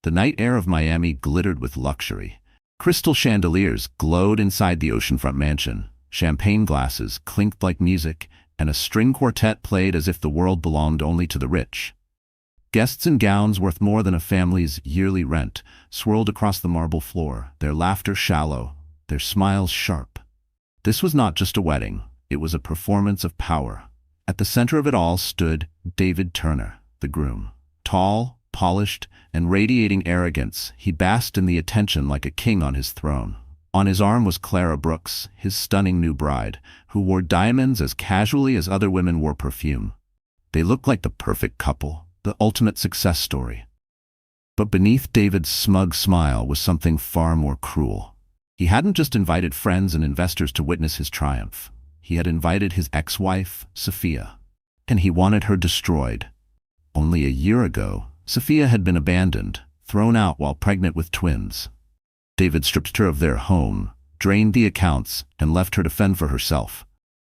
The night air of Miami glittered with luxury. Crystal chandeliers glowed inside the oceanfront mansion, champagne glasses clinked like music, and a string quartet played as if the world belonged only to the rich. Guests in gowns worth more than a family's yearly rent swirled across the marble floor, their laughter shallow, their smiles sharp. This was not just a wedding, it was a performance of power. At the center of it all stood David Turner, the groom. Tall, polished, and radiating arrogance, he basked in the attention like a king on his throne. On his arm was Clara Brooks, his stunning new bride, who wore diamonds as casually as other women wore perfume. They looked like the perfect couple, the ultimate success story. But beneath David's smug smile was something far more cruel. He hadn't just invited friends and investors to witness his triumph. He had invited his ex-wife, Sophia, and he wanted her destroyed. Only a year ago, Sophia had been abandoned, thrown out while pregnant with twins. David stripped her of their home, drained the accounts, and left her to fend for herself.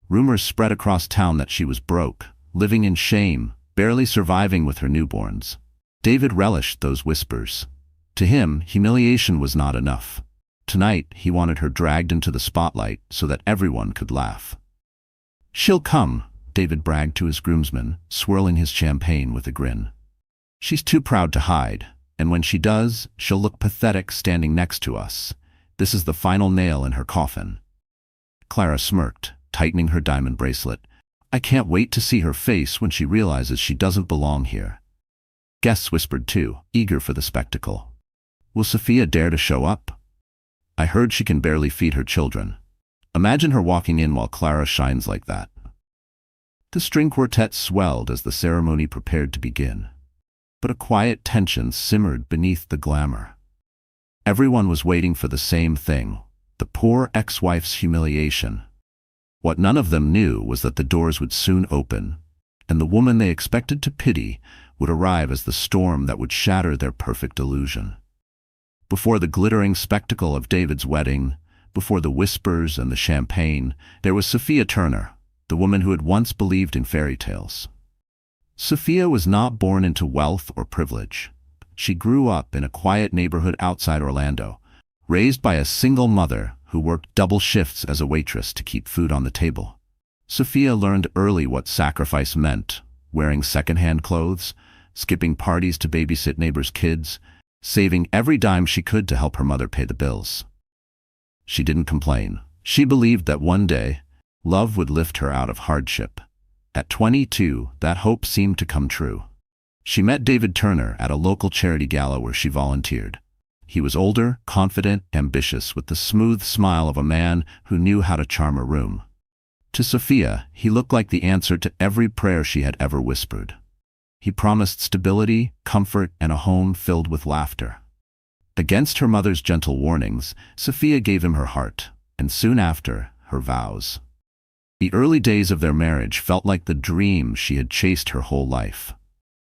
Rumors spread across town that she was broke, living in shame, barely surviving with her newborns. David relished those whispers. To him, humiliation was not enough. Tonight, he wanted her dragged into the spotlight so that everyone could laugh. "She'll come," David bragged to his groomsmen, swirling his champagne with a grin. "She's too proud to hide, and when she does, she'll look pathetic standing next to us. This is the final nail in her coffin." Clara smirked, tightening her diamond bracelet. "I can't wait to see her face when she realizes she doesn't belong here." Guests whispered too, eager for the spectacle. "Will Sophia dare to show up? I heard she can barely feed her children. Imagine her walking in while Clara shines like that." The string quartet swelled as the ceremony prepared to begin. But a quiet tension simmered beneath the glamour. Everyone was waiting for the same thing, the poor ex-wife's humiliation. What none of them knew was that the doors would soon open, and the woman they expected to pity would arrive as the storm that would shatter their perfect illusion. Before the glittering spectacle of David's wedding, before the whispers and the champagne, there was Sophia Turner, the woman who had once believed in fairy tales. Sophia was not born into wealth or privilege. She grew up in a quiet neighborhood outside Orlando, raised by a single mother who worked double shifts as a waitress to keep food on the table. Sophia learned early what sacrifice meant, wearing secondhand clothes, skipping parties to babysit neighbors' kids, saving every dime she could to help her mother pay the bills. She didn't complain. She believed that one day, love would lift her out of hardship. At 22, that hope seemed to come true. She met David Turner at a local charity gala where she volunteered. He was older, confident, ambitious, with the smooth smile of a man who knew how to charm a room. To Sophia, he looked like the answer to every prayer she had ever whispered. He promised stability, comfort, and a home filled with laughter. Against her mother's gentle warnings, Sophia gave him her heart, and soon after, her vows. The early days of their marriage felt like the dream she had chased her whole life.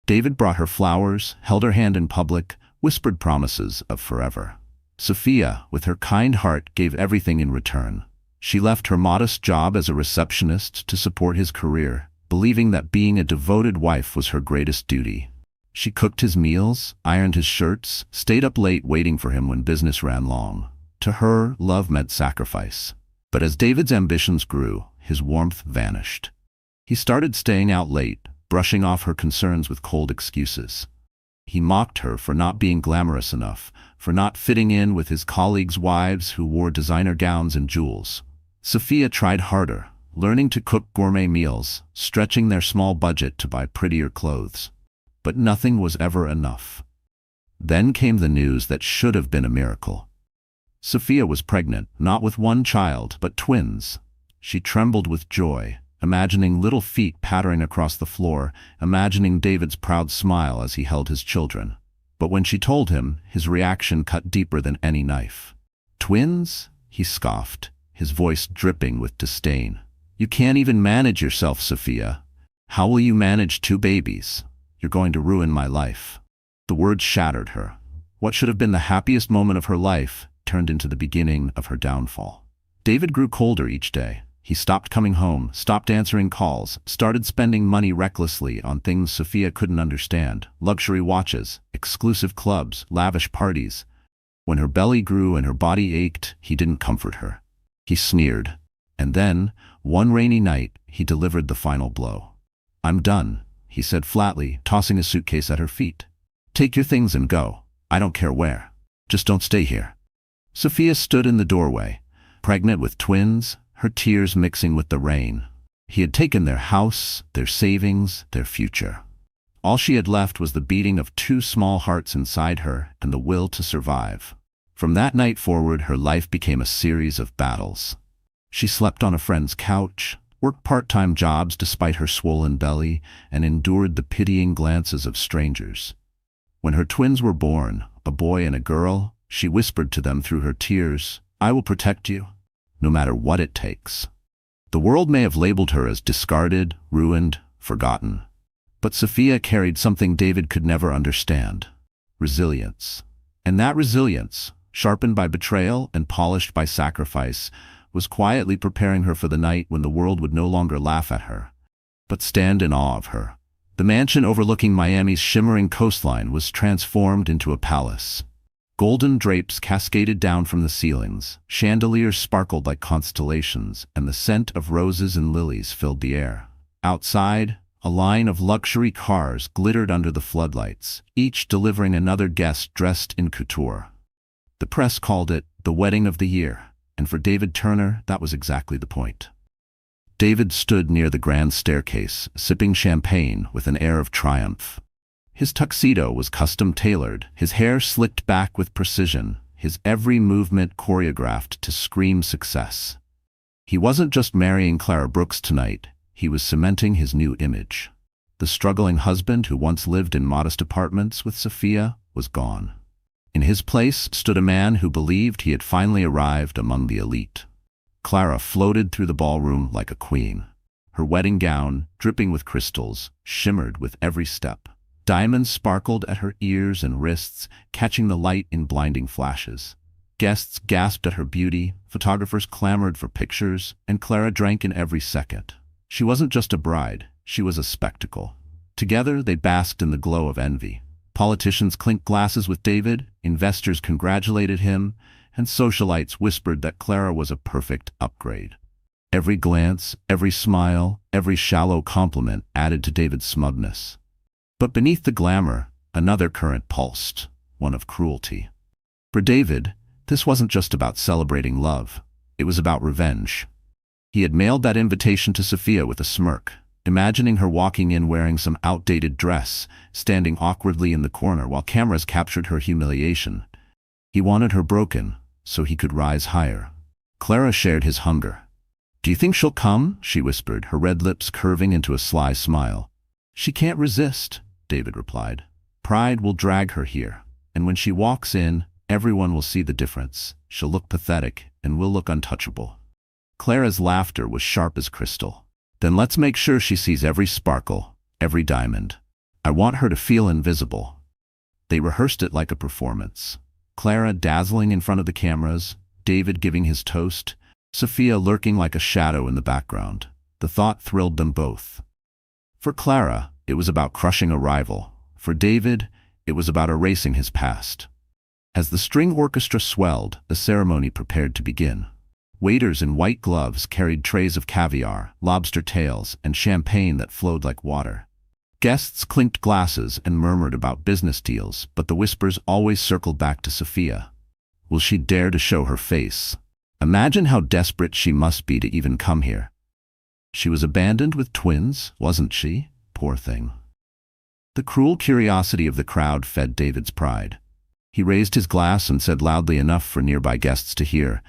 David brought her flowers, held her hand in public, whispered promises of forever. Sophia, with her kind heart, gave everything in return. She left her modest job as a receptionist to support his career, believing that being a devoted wife was her greatest duty. She cooked his meals, ironed his shirts, stayed up late waiting for him when business ran long. To her, love meant sacrifice. But as David's ambitions grew, his warmth vanished. He started staying out late, brushing off her concerns with cold excuses. He mocked her for not being glamorous enough, for not fitting in with his colleagues' wives who wore designer gowns and jewels. Sophia tried harder, learning to cook gourmet meals, stretching their small budget to buy prettier clothes. But nothing was ever enough. Then came the news that should have been a miracle. Sophia was pregnant, not with one child, but twins. She trembled with joy, imagining little feet pattering across the floor, imagining David's proud smile as he held his children. But when she told him, his reaction cut deeper than any knife. "Twins?" he scoffed, his voice dripping with disdain. "You can't even manage yourself, Sophia. How will you manage 2 babies? You're going to ruin my life." The words shattered her. What should have been the happiest moment of her life turned into the beginning of her downfall. David grew colder each day. He stopped coming home, stopped answering calls, started spending money recklessly on things Sophia couldn't understand: luxury watches, exclusive clubs, lavish parties. When her belly grew and her body ached, he didn't comfort her. He sneered. And then, one rainy night, he delivered the final blow. "I'm done," he said flatly, tossing his suitcase at her feet. "Take your things and go. I don't care where. Just don't stay here." Sophia stood in the doorway, pregnant with twins, her tears mixing with the rain. He had taken their house, their savings, their future. All she had left was the beating of two small hearts inside her and the will to survive. From that night forward, her life became a series of battles. She slept on a friend's couch, worked part-time jobs despite her swollen belly, and endured the pitying glances of strangers. When her twins were born, a boy and a girl, she whispered to them through her tears, "I will protect you, no matter what it takes." The world may have labeled her as discarded, ruined, forgotten. But Sophia carried something David could never understand: resilience. And that resilience, sharpened by betrayal and polished by sacrifice, was quietly preparing her for the night when the world would no longer laugh at her, but stand in awe of her. The mansion overlooking Miami's shimmering coastline was transformed into a palace. Golden drapes cascaded down from the ceilings, chandeliers sparkled like constellations, and the scent of roses and lilies filled the air. Outside, a line of luxury cars glittered under the floodlights, each delivering another guest dressed in couture. The press called it the wedding of the year, and for David Turner, that was exactly the point. David stood near the grand staircase, sipping champagne with an air of triumph. His tuxedo was custom-tailored, his hair slicked back with precision, his every movement choreographed to scream success. He wasn't just marrying Clara Brooks tonight, he was cementing his new image. The struggling husband who once lived in modest apartments with Sophia was gone. In his place stood a man who believed he had finally arrived among the elite. Clara floated through the ballroom like a queen. Her wedding gown, dripping with crystals, shimmered with every step. Diamonds sparkled at her ears and wrists, catching the light in blinding flashes. Guests gasped at her beauty, photographers clamored for pictures, and Clara drank in every second. She wasn't just a bride, she was a spectacle. Together they basked in the glow of envy. Politicians clinked glasses with David, investors congratulated him, and socialites whispered that Clara was a perfect upgrade. Every glance, every smile, every shallow compliment added to David's smugness. But beneath the glamour, another current pulsed, one of cruelty. For David, this wasn't just about celebrating love, it was about revenge. He had mailed that invitation to Sophia with a smirk, imagining her walking in wearing some outdated dress, standing awkwardly in the corner while cameras captured her humiliation. He wanted her broken, so he could rise higher. Clara shared his hunger. "Do you think she'll come?" she whispered, her red lips curving into a sly smile. "She can't resist," David replied. "Pride will drag her here, and when she walks in, everyone will see the difference. She'll look pathetic, and we'll look untouchable." Clara's laughter was sharp as crystal. "Then let's make sure she sees every sparkle, every diamond. I want her to feel invisible." They rehearsed it like a performance. Clara dazzling in front of the cameras, David giving his toast, Sophia lurking like a shadow in the background. The thought thrilled them both. For Clara, it was about crushing a rival. For David, it was about erasing his past. As the string orchestra swelled, the ceremony prepared to begin. Waiters in white gloves carried trays of caviar, lobster tails, and champagne that flowed like water. Guests clinked glasses and murmured about business deals, but the whispers always circled back to Sophia. Will she dare to show her face? Imagine how desperate she must be to even come here. She was abandoned with twins, wasn't she? Poor thing. The cruel curiosity of the crowd fed David's pride. He raised his glass and said loudly enough for nearby guests to hear,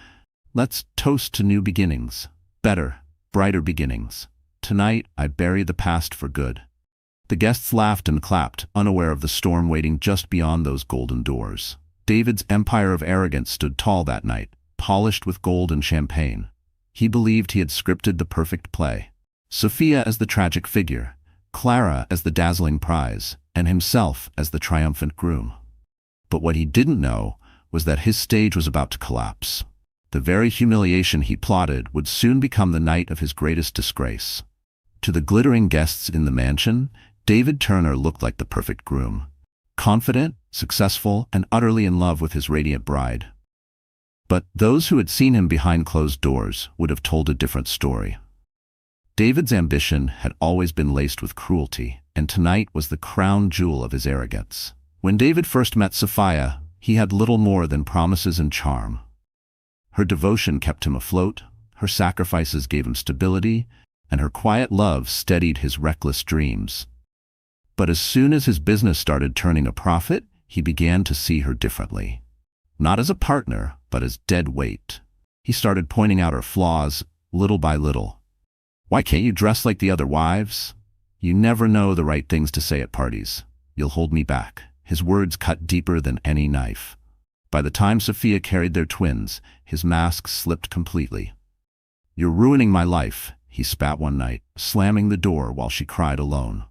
"Let's toast to new beginnings. Better, brighter beginnings. Tonight, I bury the past for good." The guests laughed and clapped, unaware of the storm waiting just beyond those golden doors. David's empire of arrogance stood tall that night, polished with gold and champagne. He believed he had scripted the perfect play. Sophia as the tragic figure, Clara as the dazzling prize, and himself as the triumphant groom. But what he didn't know was that his stage was about to collapse. The very humiliation he plotted would soon become the night of his greatest disgrace. To the glittering guests in the mansion, David Turner looked like the perfect groom. Confident, successful, and utterly in love with his radiant bride. But those who had seen him behind closed doors would have told a different story. David's ambition had always been laced with cruelty, and tonight was the crown jewel of his arrogance. When David first met Sophia, he had little more than promises and charm. Her devotion kept him afloat, her sacrifices gave him stability, and her quiet love steadied his reckless dreams. But as soon as his business started turning a profit, he began to see her differently. Not as a partner, but as dead weight. He started pointing out her flaws, little by little. "Why can't you dress like the other wives? You never know the right things to say at parties. You'll hold me back." His words cut deeper than any knife. By the time Sophia carried their twins, his mask slipped completely. "You're ruining my life," he spat one night, slamming the door while she cried alone.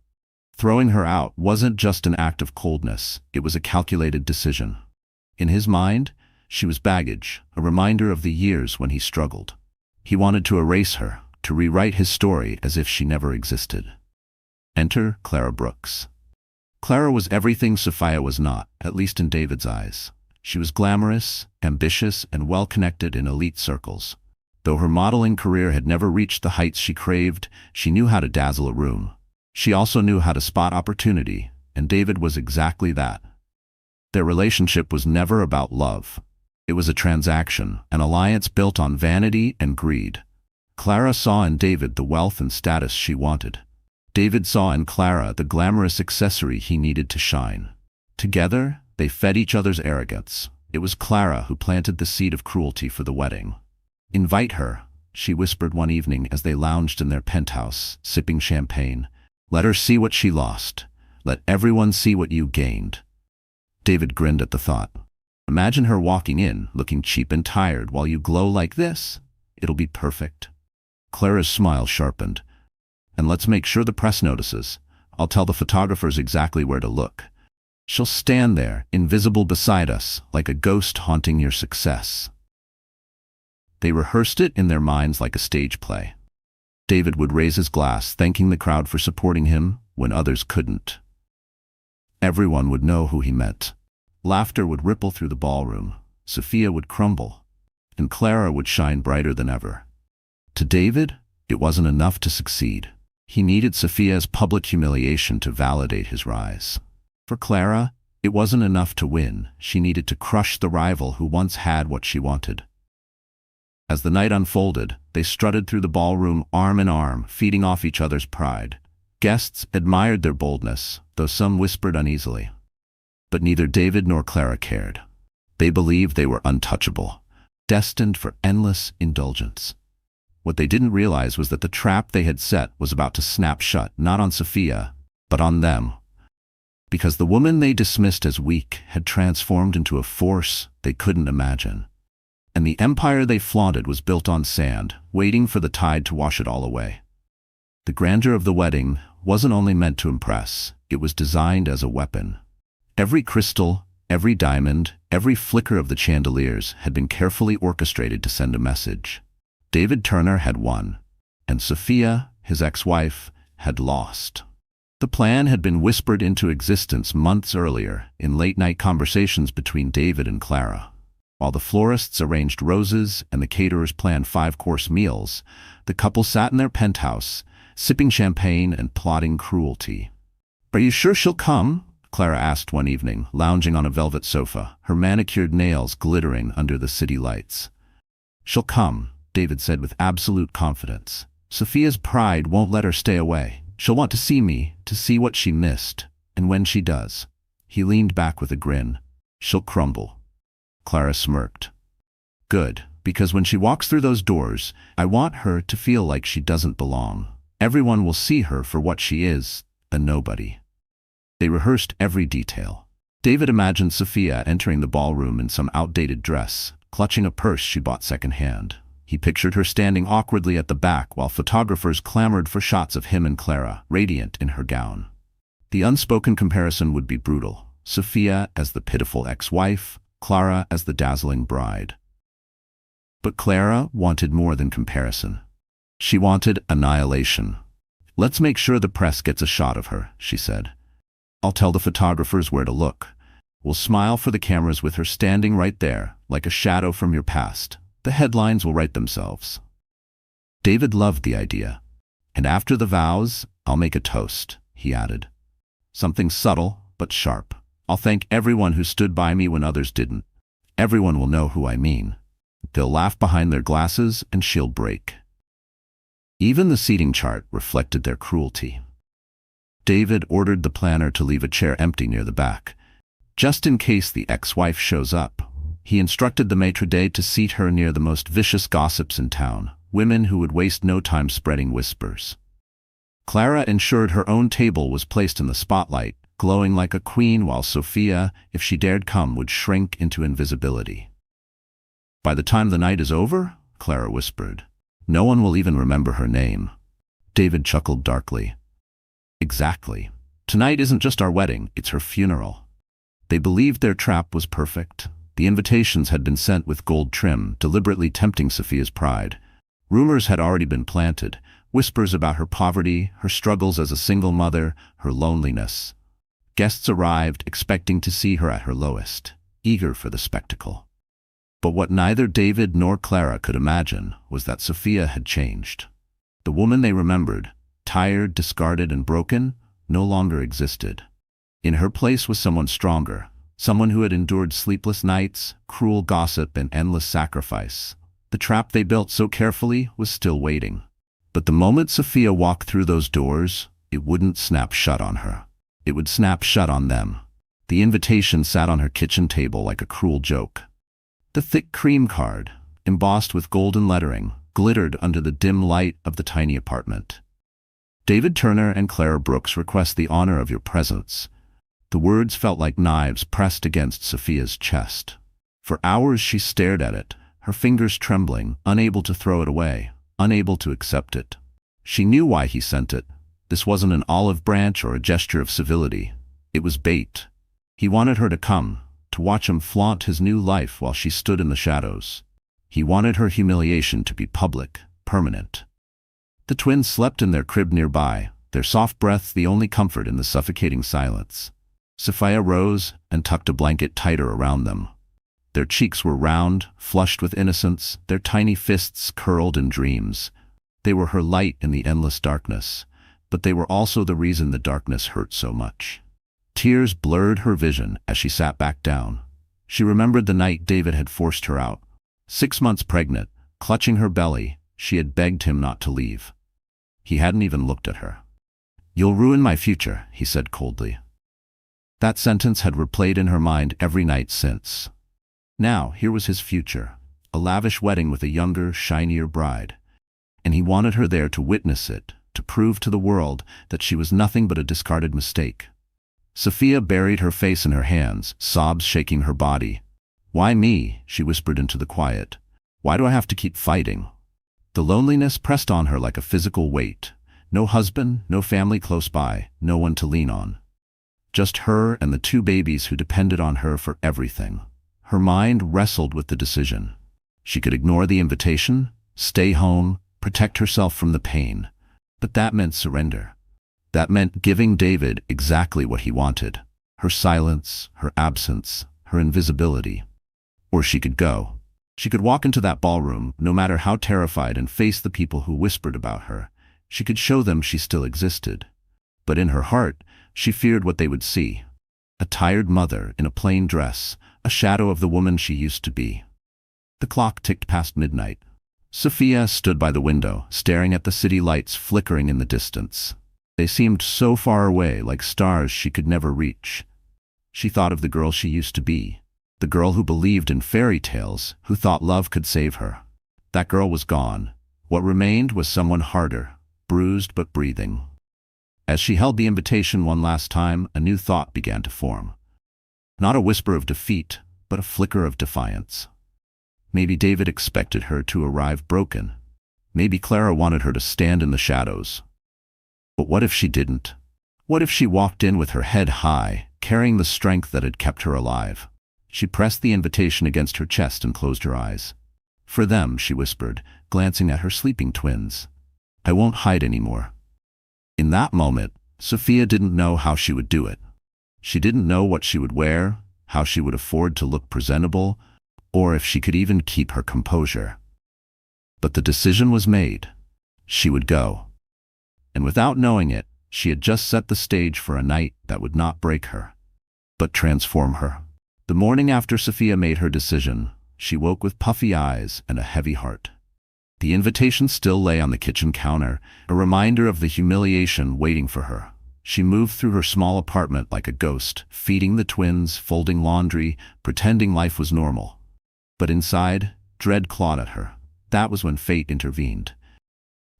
Throwing her out wasn't just an act of coldness, it was a calculated decision. In his mind, she was baggage, a reminder of the years when he struggled. He wanted to erase her, to rewrite his story as if she never existed. Enter Clara Brooks. Clara was everything Sophia was not, at least in David's eyes. She was glamorous, ambitious, and well-connected in elite circles. Though her modeling career had never reached the heights she craved, she knew how to dazzle a room. She also knew how to spot opportunity, and David was exactly that. Their relationship was never about love. It was a transaction, an alliance built on vanity and greed. Clara saw in David the wealth and status she wanted. David saw in Clara the glamorous accessory he needed to shine. Together, they fed each other's arrogance. It was Clara who planted the seed of cruelty for the wedding. "Invite her," she whispered one evening as they lounged in their penthouse, sipping champagne. "Let her see what she lost. Let everyone see what you gained." David grinned at the thought. "Imagine her walking in, looking cheap and tired, while you glow like this. It'll be perfect." Clara's smile sharpened. "And let's make sure the press notices. I'll tell the photographers exactly where to look. She'll stand there, invisible beside us, like a ghost haunting your success." They rehearsed it in their minds like a stage play. David would raise his glass, thanking the crowd for supporting him when others couldn't. Everyone would know who he meant. Laughter would ripple through the ballroom. Sophia would crumble, and Clara would shine brighter than ever. To David, it wasn't enough to succeed. He needed Sophia's public humiliation to validate his rise. For Clara, it wasn't enough to win. She needed to crush the rival who once had what she wanted. As the night unfolded, they strutted through the ballroom arm in arm, feeding off each other's pride. Guests admired their boldness, though some whispered uneasily. But neither David nor Clara cared. They believed they were untouchable, destined for endless indulgence. What they didn't realize was that the trap they had set was about to snap shut, not on Sophia, but on them. Because the woman they dismissed as weak had transformed into a force they couldn't imagine. And the empire they flaunted was built on sand, waiting for the tide to wash it all away. The grandeur of the wedding wasn't only meant to impress, it was designed as a weapon. Every crystal, every diamond, every flicker of the chandeliers had been carefully orchestrated to send a message. David Turner had won, and Sophia, his ex-wife, had lost. The plan had been whispered into existence months earlier in late-night conversations between David and Clara. While the florists arranged roses and the caterers planned 5-course meals, the couple sat in their penthouse, sipping champagne and plotting cruelty. "Are you sure she'll come?" Clara asked one evening, lounging on a velvet sofa, her manicured nails glittering under the city lights. "She'll come," David said with absolute confidence. "Sophia's pride won't let her stay away. She'll want to see me, to see what she missed. And when she does," he leaned back with a grin, "she'll crumble." Clara smirked. "Good, because when she walks through those doors, I want her to feel like she doesn't belong. Everyone will see her for what she is, a nobody." They rehearsed every detail. David imagined Sophia entering the ballroom in some outdated dress, clutching a purse she bought secondhand. He pictured her standing awkwardly at the back while photographers clamored for shots of him and Clara, radiant in her gown. The unspoken comparison would be brutal. Sophia as the pitiful ex-wife, Clara as the dazzling bride. But Clara wanted more than comparison. She wanted annihilation. "Let's make sure the press gets a shot of her," she said. "I'll tell the photographers where to look. We'll smile for the cameras with her standing right there, like a shadow from your past. The headlines will write themselves." David loved the idea. "And after the vows, I'll make a toast," he added. "Something subtle, but sharp. I'll thank everyone who stood by me when others didn't. Everyone will know who I mean. They'll laugh behind their glasses and she'll break." Even the seating chart reflected their cruelty. David ordered the planner to leave a chair empty near the back, just in case the ex-wife shows up. He instructed the maitre d' to seat her near the most vicious gossips in town, women who would waste no time spreading whispers. Clara ensured her own table was placed in the spotlight, glowing like a queen, while Sophia, if she dared come, would shrink into invisibility. "By the time the night is over," Clara whispered, "no one will even remember her name." David chuckled darkly. "Exactly. Tonight isn't just our wedding, it's her funeral." They believed their trap was perfect. The invitations had been sent with gold trim, deliberately tempting Sophia's pride. Rumors had already been planted, whispers about her poverty, her struggles as a single mother, her loneliness. Guests arrived, expecting to see her at her lowest, eager for the spectacle. But what neither David nor Clara could imagine was that Sophia had changed. The woman they remembered, tired, discarded, and broken, no longer existed. In her place was someone stronger, someone who had endured sleepless nights, cruel gossip, and endless sacrifice. The trap they built so carefully was still waiting. But the moment Sophia walked through those doors, it wouldn't snap shut on her. It would snap shut on them. The invitation sat on her kitchen table like a cruel joke. The thick cream card, embossed with golden lettering, glittered under the dim light of the tiny apartment. "David Turner and Clara Brooks request the honor of your presence." The words felt like knives pressed against Sophia's chest. For hours she stared at it, her fingers trembling, unable to throw it away, unable to accept it. She knew why he sent it. This wasn't an olive branch or a gesture of civility. It was bait. He wanted her to come, to watch him flaunt his new life while she stood in the shadows. He wanted her humiliation to be public, permanent. The twins slept in their crib nearby, their soft breaths the only comfort in the suffocating silence. Sophia rose and tucked a blanket tighter around them. Their cheeks were round, flushed with innocence, their tiny fists curled in dreams. They were her light in the endless darkness, but they were also the reason the darkness hurt so much. Tears blurred her vision as she sat back down. She remembered the night David had forced her out. 6 months pregnant, clutching her belly, she had begged him not to leave. He hadn't even looked at her. "You'll ruin my future," he said coldly. That sentence had replayed in her mind every night since. Now, here was his future, a lavish wedding with a younger, shinier bride. And he wanted her there to witness it, to prove to the world that she was nothing but a discarded mistake. Sophia buried her face in her hands, sobs shaking her body. "Why me?" she whispered into the quiet. "Why do I have to keep fighting?" The loneliness pressed on her like a physical weight. No husband, no family close by, no one to lean on. Just her and the 2 babies who depended on her for everything. Her mind wrestled with the decision. She could ignore the invitation, stay home, protect herself from the pain. But that meant surrender. That meant giving David exactly what he wanted. Her silence, her absence, her invisibility. Or she could go. She could walk into that ballroom, no matter how terrified, and face the people who whispered about her. She could show them she still existed. But in her heart, she feared what they would see. A tired mother in a plain dress, a shadow of the woman she used to be. The clock ticked past midnight. Sophia stood by the window, staring at the city lights flickering in the distance. They seemed so far away, like stars she could never reach. She thought of the girl she used to be, the girl who believed in fairy tales, who thought love could save her. That girl was gone. What remained was someone harder, bruised but breathing. As she held the invitation one last time, a new thought began to form. Not a whisper of defeat, but a flicker of defiance. Maybe David expected her to arrive broken. Maybe Clara wanted her to stand in the shadows. But what if she didn't? What if she walked in with her head high, carrying the strength that had kept her alive? She pressed the invitation against her chest and closed her eyes. For them, she whispered, glancing at her sleeping twins. I won't hide anymore. In that moment, Sophia didn't know how she would do it. She didn't know what she would wear, how she would afford to look presentable, or if she could even keep her composure. But the decision was made. She would go. And without knowing it, she had just set the stage for a night that would not break her, but transform her. The morning after Sophia made her decision, she woke with puffy eyes and a heavy heart. The invitation still lay on the kitchen counter, a reminder of the humiliation waiting for her. She moved through her small apartment like a ghost, feeding the twins, folding laundry, pretending life was normal. But inside, dread clawed at her. That was when fate intervened.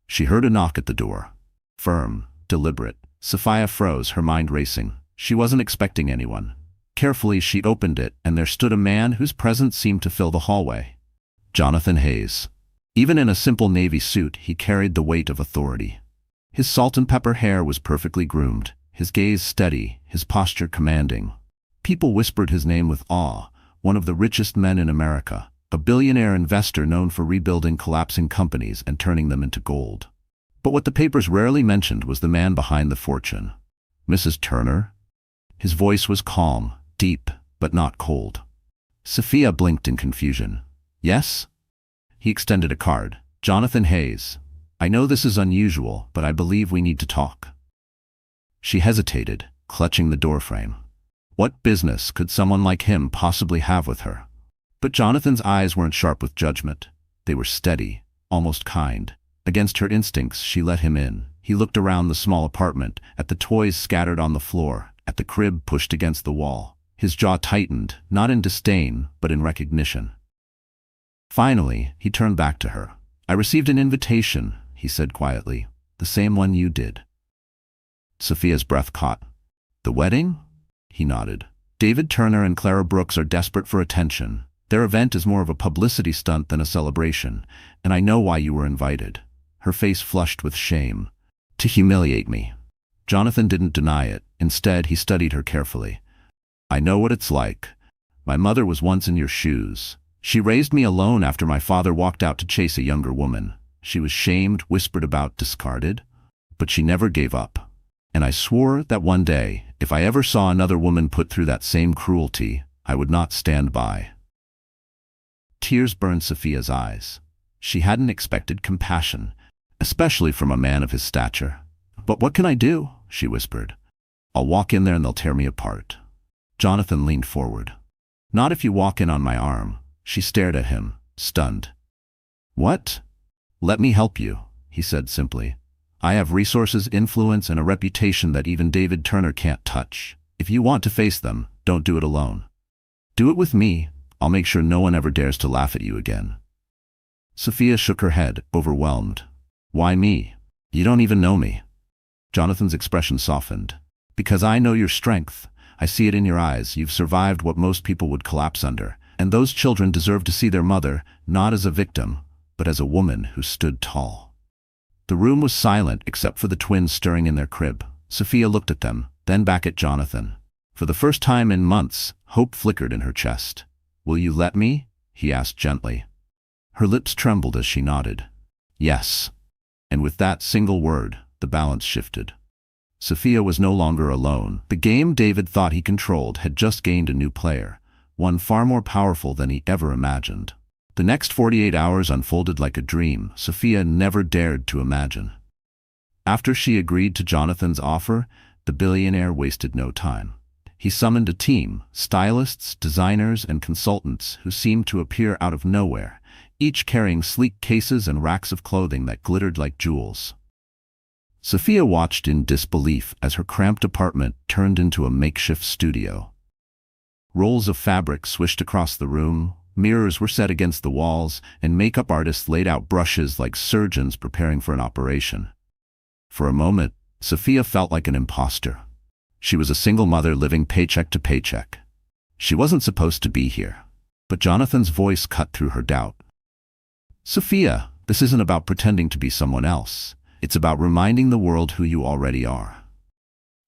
She heard a knock at the door. Firm, deliberate. Sophia froze, her mind racing. She wasn't expecting anyone. Carefully, she opened it, and there stood a man whose presence seemed to fill the hallway. Jonathan Hayes. Even in a simple navy suit, he carried the weight of authority. His salt-and-pepper hair was perfectly groomed, his gaze steady, his posture commanding. People whispered his name with awe, one of the richest men in America, a billionaire investor known for rebuilding collapsing companies and turning them into gold. But what the papers rarely mentioned was the man behind the fortune. Mrs. Turner? His voice was calm, deep, but not cold. Sophia blinked in confusion. Yes? He extended a card. Jonathan Hayes. I know this is unusual, but I believe we need to talk. She hesitated, clutching the doorframe. What business could someone like him possibly have with her? But Jonathan's eyes weren't sharp with judgment. They were steady, almost kind. Against her instincts, she let him in. He looked around the small apartment, at the toys scattered on the floor, at the crib pushed against the wall. His jaw tightened, not in disdain, but in recognition. Finally, he turned back to her. I received an invitation, he said quietly. The same one you did. Sophia's breath caught. The wedding? He nodded. David Turner and Clara Brooks are desperate for attention. Their event is more of a publicity stunt than a celebration, and I know why you were invited. Her face flushed with shame. To humiliate me. Jonathan didn't deny it. Instead, he studied her carefully. I know what it's like. My mother was once in your shoes. She raised me alone after my father walked out to chase a younger woman. She was shamed, whispered about, discarded. But she never gave up. And I swore that one day, if I ever saw another woman put through that same cruelty, I would not stand by. Tears burned Sophia's eyes. She hadn't expected compassion, especially from a man of his stature. But what can I do? She whispered. I'll walk in there and they'll tear me apart. Jonathan leaned forward. Not if you walk in on my arm. She stared at him, stunned. What? Let me help you, he said simply. I have resources, influence, and a reputation that even David Turner can't touch. If you want to face them, don't do it alone. Do it with me. I'll make sure no one ever dares to laugh at you again. Sophia shook her head, overwhelmed. Why me? You don't even know me. Jonathan's expression softened. Because I know your strength. I see it in your eyes. You've survived what most people would collapse under. And those children deserve to see their mother, not as a victim, but as a woman who stood tall. The room was silent except for the twins stirring in their crib. Sophia looked at them, then back at Jonathan. For the first time in months, hope flickered in her chest. Will you let me? He asked gently. Her lips trembled as she nodded. Yes. And with that single word, the balance shifted. Sophia was no longer alone. The game David thought he controlled had just gained a new player, one far more powerful than he ever imagined. The next 48 hours unfolded like a dream Sophia never dared to imagine. After she agreed to Jonathan's offer, the billionaire wasted no time. He summoned a team, stylists, designers, and consultants who seemed to appear out of nowhere, each carrying sleek cases and racks of clothing that glittered like jewels. Sophia watched in disbelief as her cramped apartment turned into a makeshift studio. Rolls of fabric swished across the room, mirrors were set against the walls, and makeup artists laid out brushes like surgeons preparing for an operation. For a moment, Sophia felt like an imposter. She was a single mother living paycheck to paycheck. She wasn't supposed to be here. But Jonathan's voice cut through her doubt. Sophia, this isn't about pretending to be someone else. It's about reminding the world who you already are.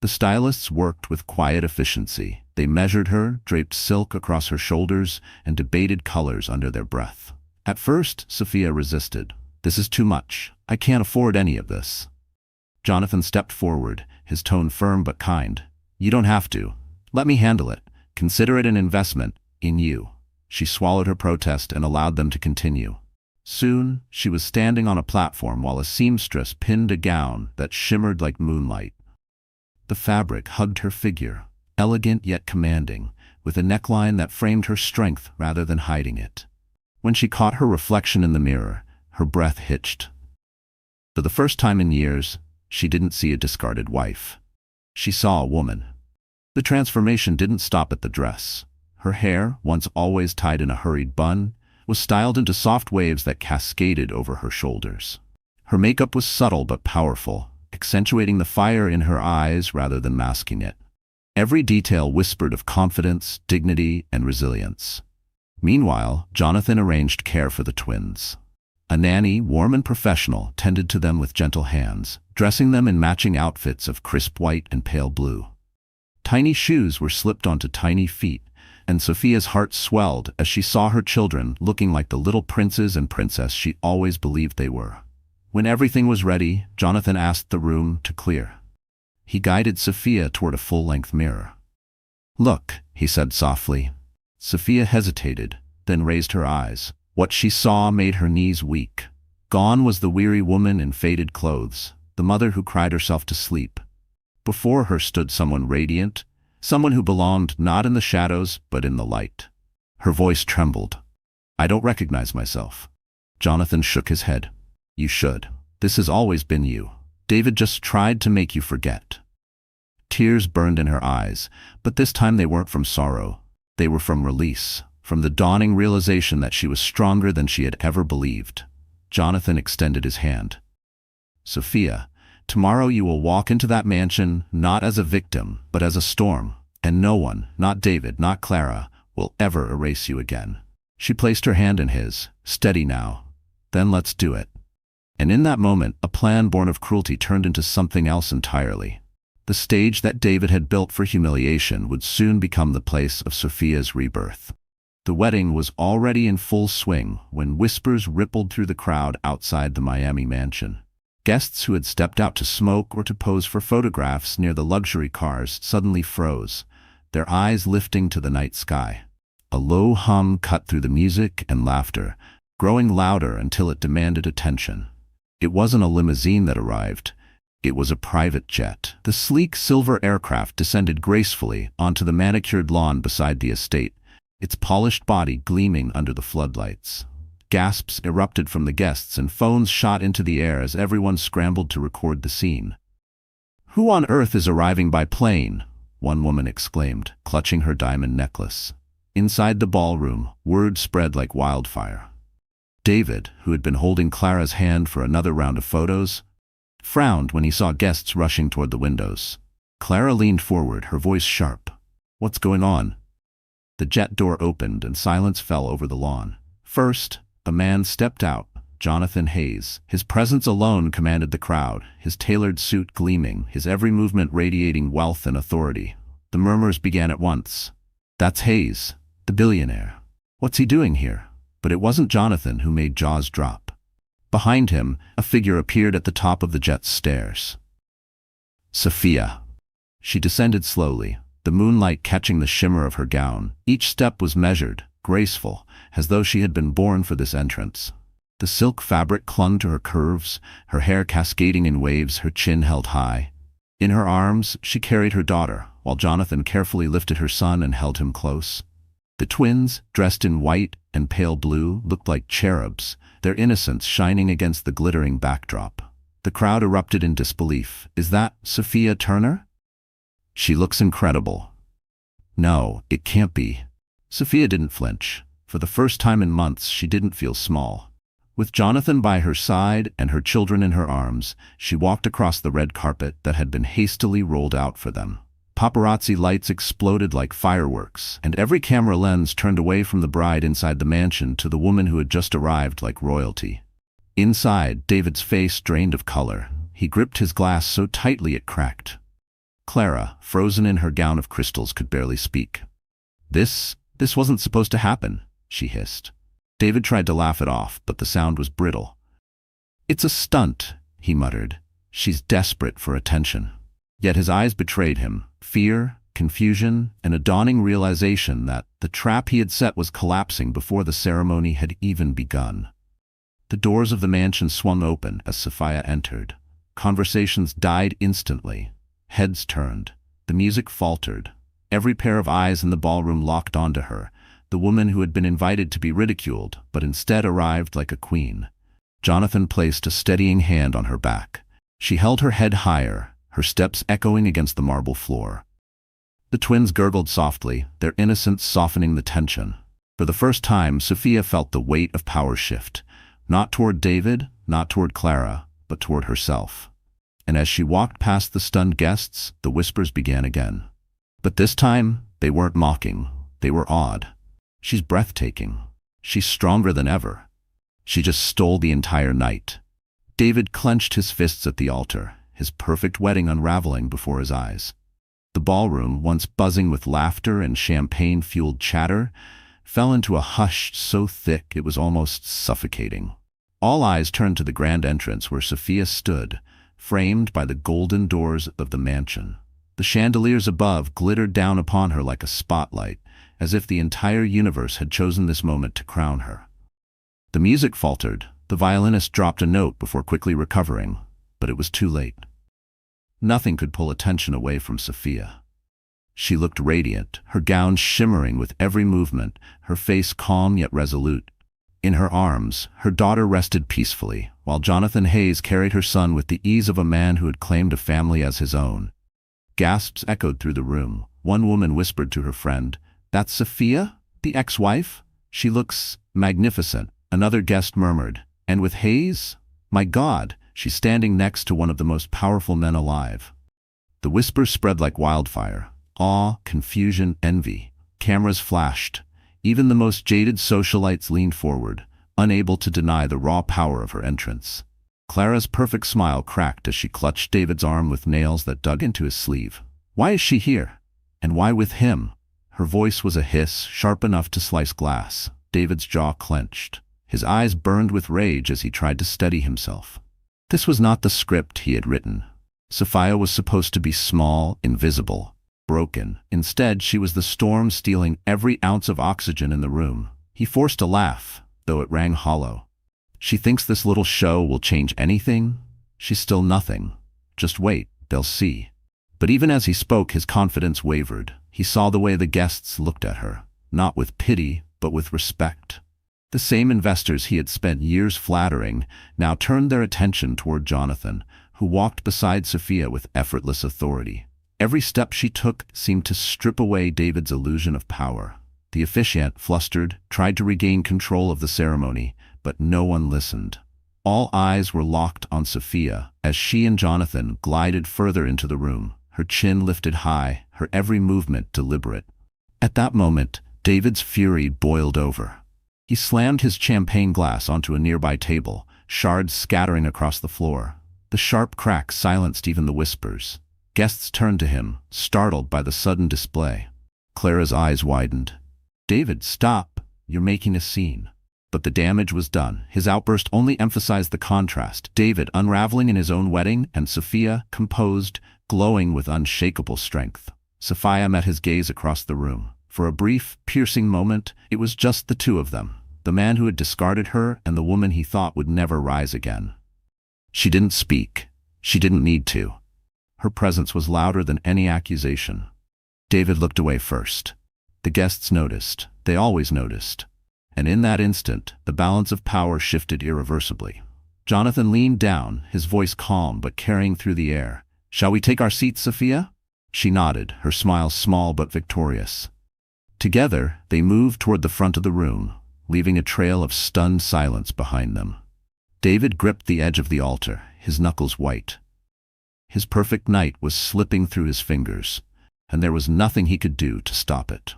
The stylists worked with quiet efficiency. They measured her, draped silk across her shoulders, and debated colors under their breath. At first, Sophia resisted. "This is too much. I can't afford any of this." Jonathan stepped forward, his tone firm but kind. "You don't have to. Let me handle it. Consider it an investment in you." She swallowed her protest and allowed them to continue. Soon, she was standing on a platform while a seamstress pinned a gown that shimmered like moonlight. The fabric hugged her figure, elegant yet commanding, with a neckline that framed her strength rather than hiding it. When she caught her reflection in the mirror, her breath hitched. For the first time in years, she didn't see a discarded wife. She saw a woman. The transformation didn't stop at the dress. Her hair, once always tied in a hurried bun, was styled into soft waves that cascaded over her shoulders. Her makeup was subtle but powerful, accentuating the fire in her eyes rather than masking it. Every detail whispered of confidence, dignity, and resilience. Meanwhile, Jonathan arranged care for the twins. A nanny, warm and professional, tended to them with gentle hands, dressing them in matching outfits of crisp white and pale blue. Tiny shoes were slipped onto tiny feet, and Sophia's heart swelled as she saw her children looking like the little princes and princess she always believed they were. When everything was ready, Jonathan asked the room to clear. He guided Sophia toward a full-length mirror. "Look," he said softly. Sophia hesitated, then raised her eyes. What she saw made her knees weak. Gone was the weary woman in faded clothes, the mother who cried herself to sleep. Before her stood someone radiant, someone who belonged not in the shadows but in the light. Her voice trembled. "I don't recognize myself." Jonathan shook his head. "You should. This has always been you. David just tried to make you forget." Tears burned in her eyes, but this time they weren't from sorrow. They were from release, from the dawning realization that she was stronger than she had ever believed. Jonathan extended his hand. "Sophia, tomorrow you will walk into that mansion not as a victim, but as a storm, and no one, not David, not Clara, will ever erase you again." She placed her hand in his. "Steady now. Then let's do it." And in that moment, a plan born of cruelty turned into something else entirely. The stage that David had built for humiliation would soon become the place of Sophia's rebirth. The wedding was already in full swing when whispers rippled through the crowd outside the Miami mansion. Guests who had stepped out to smoke or to pose for photographs near the luxury cars suddenly froze, their eyes lifting to the night sky. A low hum cut through the music and laughter, growing louder until it demanded attention. It wasn't a limousine that arrived. It was a private jet. The sleek silver aircraft descended gracefully onto the manicured lawn beside the estate, its polished body gleaming under the floodlights. Gasps erupted from the guests and phones shot into the air as everyone scrambled to record the scene. "Who on earth is arriving by plane?" one woman exclaimed, clutching her diamond necklace. Inside the ballroom, word spread like wildfire. David, who had been holding Clara's hand for another round of photos, frowned when he saw guests rushing toward the windows. Clara leaned forward, her voice sharp. "What's going on?" The jet door opened and silence fell over the lawn. First, a man stepped out, Jonathan Hayes. His presence alone commanded the crowd, his tailored suit gleaming, his every movement radiating wealth and authority. The murmurs began at once. "That's Hayes, the billionaire. What's he doing here?" But it wasn't Jonathan who made jaws drop. Behind him, a figure appeared at the top of the jet's stairs. Sophia. She descended slowly, the moonlight catching the shimmer of her gown. Each step was measured, graceful, as though she had been born for this entrance. The silk fabric clung to her curves, her hair cascading in waves, her chin held high. In her arms, she carried her daughter, while Jonathan carefully lifted her son and held him close. The twins, dressed in white and pale blue, looked like cherubs, their innocence shining against the glittering backdrop. The crowd erupted in disbelief. "Is that Sophia Turner? She looks incredible." "No, it can't be." Sophia didn't flinch. For the first time in months, she didn't feel small. With Jonathan by her side and her children in her arms, she walked across the red carpet that had been hastily rolled out for them. Paparazzi lights exploded like fireworks, and every camera lens turned away from the bride inside the mansion to the woman who had just arrived like royalty. Inside, David's face drained of color. He gripped his glass so tightly it cracked. Clara, frozen in her gown of crystals, could barely speak. This wasn't supposed to happen," she hissed. David tried to laugh it off, but the sound was brittle. "It's a stunt," he muttered. "She's desperate for attention." Yet his eyes betrayed him. Fear, confusion, and a dawning realization that the trap he had set was collapsing before the ceremony had even begun. The doors of the mansion swung open as Sophia entered. Conversations died instantly. Heads turned. The music faltered. Every pair of eyes in the ballroom locked onto her, the woman who had been invited to be ridiculed, but instead arrived like a queen. Jonathan placed a steadying hand on her back. She held her head higher, her steps echoing against the marble floor. The twins gurgled softly, their innocence softening the tension. For the first time, Sophia felt the weight of power shift, not toward David, not toward Clara, but toward herself. And as she walked past the stunned guests, the whispers began again. But this time, they weren't mocking, they were awed. "She's breathtaking. She's stronger than ever. She just stole the entire night." David clenched his fists at the altar, his perfect wedding unraveling before his eyes. The ballroom, once buzzing with laughter and champagne-fueled chatter, fell into a hush so thick it was almost suffocating. All eyes turned to the grand entrance where Sophia stood, framed by the golden doors of the mansion. The chandeliers above glittered down upon her like a spotlight, as if the entire universe had chosen this moment to crown her. The music faltered. The violinist dropped a note before quickly recovering, but it was too late. Nothing could pull attention away from Sophia. She looked radiant, her gown shimmering with every movement, her face calm yet resolute. In her arms, her daughter rested peacefully, while Jonathan Hayes carried her son with the ease of a man who had claimed a family as his own. Gasps echoed through the room. One woman whispered to her friend, "That's Sophia, the ex-wife? She looks magnificent." Another guest murmured, "And with Hayes? My God, she's standing next to one of the most powerful men alive." The whispers spread like wildfire. Awe, confusion, envy. Cameras flashed. Even the most jaded socialites leaned forward, unable to deny the raw power of her entrance. Clara's perfect smile cracked as she clutched David's arm with nails that dug into his sleeve. "Why is she here? And why with him?" Her voice was a hiss, sharp enough to slice glass. David's jaw clenched. His eyes burned with rage as he tried to steady himself. This was not the script he had written. Sophia was supposed to be small, invisible, broken. Instead, she was the storm stealing every ounce of oxygen in the room. He forced a laugh, though it rang hollow. "She thinks this little show will change anything? She's still nothing. Just wait, they'll see." But even as he spoke, his confidence wavered. He saw the way the guests looked at her, not with pity, but with respect. The same investors he had spent years flattering now turned their attention toward Jonathan, who walked beside Sophia with effortless authority. Every step she took seemed to strip away David's illusion of power. The officiant, flustered, tried to regain control of the ceremony, but no one listened. All eyes were locked on Sophia as she and Jonathan glided further into the room, her chin lifted high, her every movement deliberate. At that moment, David's fury boiled over. He slammed his champagne glass onto a nearby table, shards scattering across the floor. The sharp crack silenced even the whispers. Guests turned to him, startled by the sudden display. Clara's eyes widened. "David, stop! You're making a scene." But the damage was done. His outburst only emphasized the contrast. David unraveling in his own wedding, and Sophia, composed, glowing with unshakable strength. Sophia met his gaze across the room. For a brief, piercing moment, it was just the two of them, the man who had discarded her and the woman he thought would never rise again. She didn't speak. She didn't need to. Her presence was louder than any accusation. David looked away first. The guests noticed. They always noticed. And in that instant, the balance of power shifted irreversibly. Jonathan leaned down, his voice calm but carrying through the air. "Shall we take our seats, Sophia?" She nodded, her smile small but victorious. Together, they moved toward the front of the room, leaving a trail of stunned silence behind them. David gripped the edge of the altar, his knuckles white. His perfect night was slipping through his fingers, and there was nothing he could do to stop it.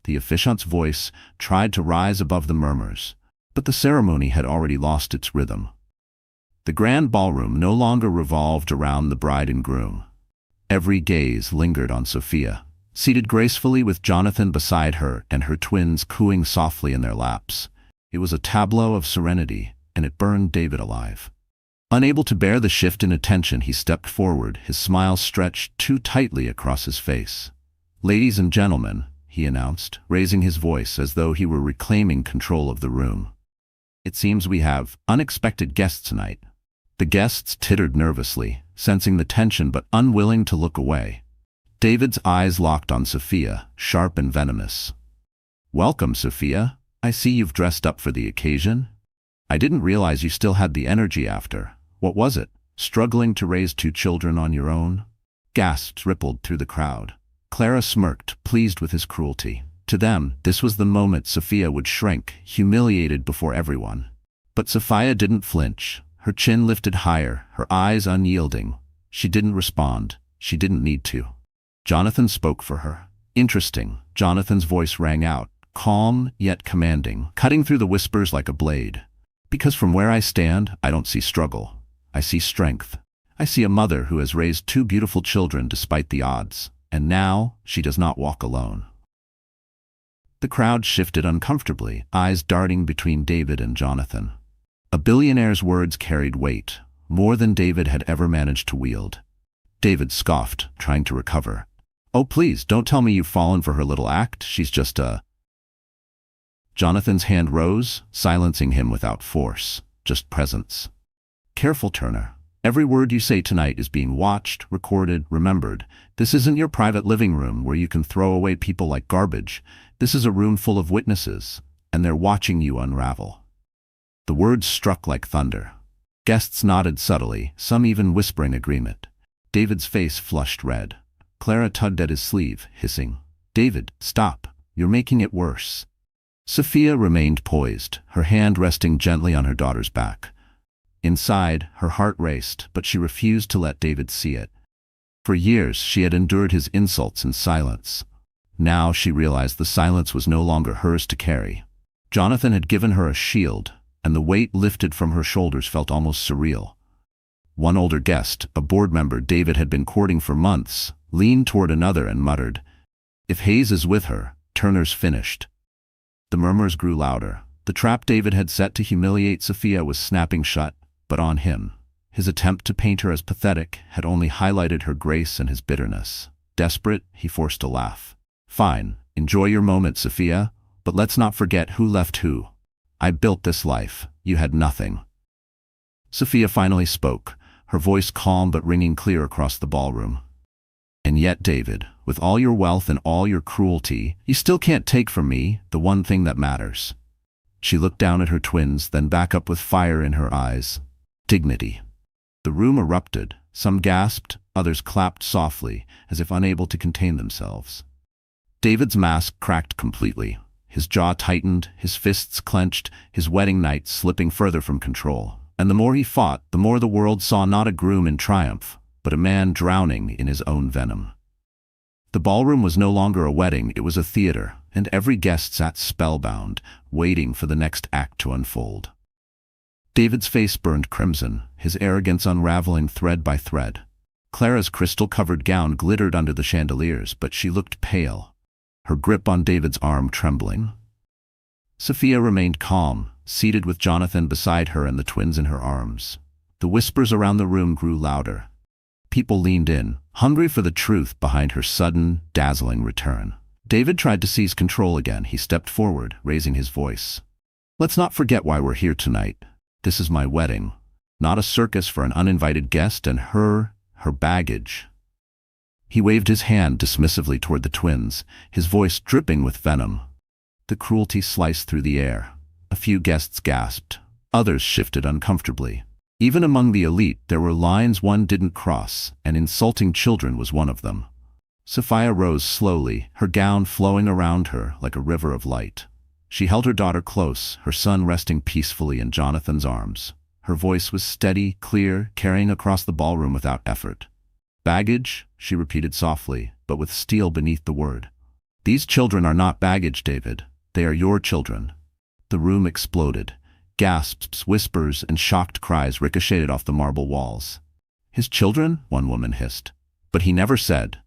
The officiant's voice tried to rise above the murmurs, but the ceremony had already lost its rhythm. The grand ballroom no longer revolved around the bride and groom. Every gaze lingered on Sophia, seated gracefully with Jonathan beside her and her twins cooing softly in their laps. It was a tableau of serenity, and it burned David alive. Unable to bear the shift in attention, he stepped forward, his smile stretched too tightly across his face. "Ladies and gentlemen," he announced, raising his voice as though he were reclaiming control of the room. "It seems we have unexpected guests tonight." The guests tittered nervously, sensing the tension but unwilling to look away. David's eyes locked on Sophia, sharp and venomous. "Welcome, Sophia. I see you've dressed up for the occasion. I didn't realize you still had the energy after. What was it? Struggling to raise 2 children on your own?" Gasps rippled through the crowd. Clara smirked, pleased with his cruelty. To them, this was the moment Sophia would shrink, humiliated before everyone. But Sophia didn't flinch, her chin lifted higher, her eyes unyielding. She didn't respond. She didn't need to. Jonathan spoke for her. Interesting. Jonathan's voice rang out, calm yet commanding, cutting through the whispers like a blade. "Because from where I stand, I don't see struggle. I see strength. I see a mother who has raised 2 beautiful children despite the odds, and now she does not walk alone." The crowd shifted uncomfortably, eyes darting between David and Jonathan. A billionaire's words carried weight, more than David had ever managed to wield. David scoffed, trying to recover. "Oh, please, don't tell me you've fallen for her little act. She's just a—" Jonathan's hand rose, silencing him without force, just presence. "Careful, Turner. Every word you say tonight is being watched, recorded, remembered. This isn't your private living room where you can throw away people like garbage. This is a room full of witnesses, and they're watching you unravel." The words struck like thunder. Guests nodded subtly, some even whispering agreement. David's face flushed red. Clara tugged at his sleeve, hissing, "David, stop. You're making it worse." Sophia remained poised, her hand resting gently on her daughter's back. Inside, her heart raced, but she refused to let David see it. For years, she had endured his insults in silence. Now she realized the silence was no longer hers to carry. Jonathan had given her a shield, and the weight lifted from her shoulders felt almost surreal. One older guest, a board member David had been courting for months, leaned toward another and muttered, "If Hayes is with her, Turner's finished." The murmurs grew louder. The trap David had set to humiliate Sophia was snapping shut, but on him. His attempt to paint her as pathetic had only highlighted her grace and his bitterness. Desperate, he forced a laugh. "Fine, enjoy your moment, Sophia, but let's not forget who left who. I built this life. You had nothing." Sophia finally spoke, her voice calm but ringing clear across the ballroom. "And yet, David, with all your wealth and all your cruelty, you still can't take from me the one thing that matters." She looked down at her twins, then back up with fire in her eyes. Dignity. The room erupted. Some gasped, others clapped softly, as if unable to contain themselves. David's mask cracked completely. His jaw tightened, his fists clenched, his wedding night slipping further from control. And the more he fought, the more the world saw not a groom in triumph, but a man drowning in his own venom. The ballroom was no longer a wedding, it was a theater, and every guest sat spellbound, waiting for the next act to unfold. David's face burned crimson, his arrogance unraveling thread by thread. Clara's crystal-covered gown glittered under the chandeliers, but she looked pale, her grip on David's arm trembling. Sophia remained calm, seated with Jonathan beside her and the twins in her arms. The whispers around the room grew louder. People leaned in, hungry for the truth behind her sudden, dazzling return. David tried to seize control again. He stepped forward, raising his voice. "Let's not forget why we're here tonight. This is my wedding, not a circus for an uninvited guest and her baggage." He waved his hand dismissively toward the twins, his voice dripping with venom. The cruelty sliced through the air. A few guests gasped. Others shifted uncomfortably. Even among the elite, there were lines one didn't cross, and insulting children was one of them. Sophia rose slowly, her gown flowing around her like a river of light. She held her daughter close, her son resting peacefully in Jonathan's arms. Her voice was steady, clear, carrying across the ballroom without effort. "Baggage," she repeated softly, but with steel beneath the word. "These children are not baggage, David. They are your children." The room exploded. Gasps, whispers, and shocked cries ricocheted off the marble walls. "His children?" one woman hissed. "But he never said."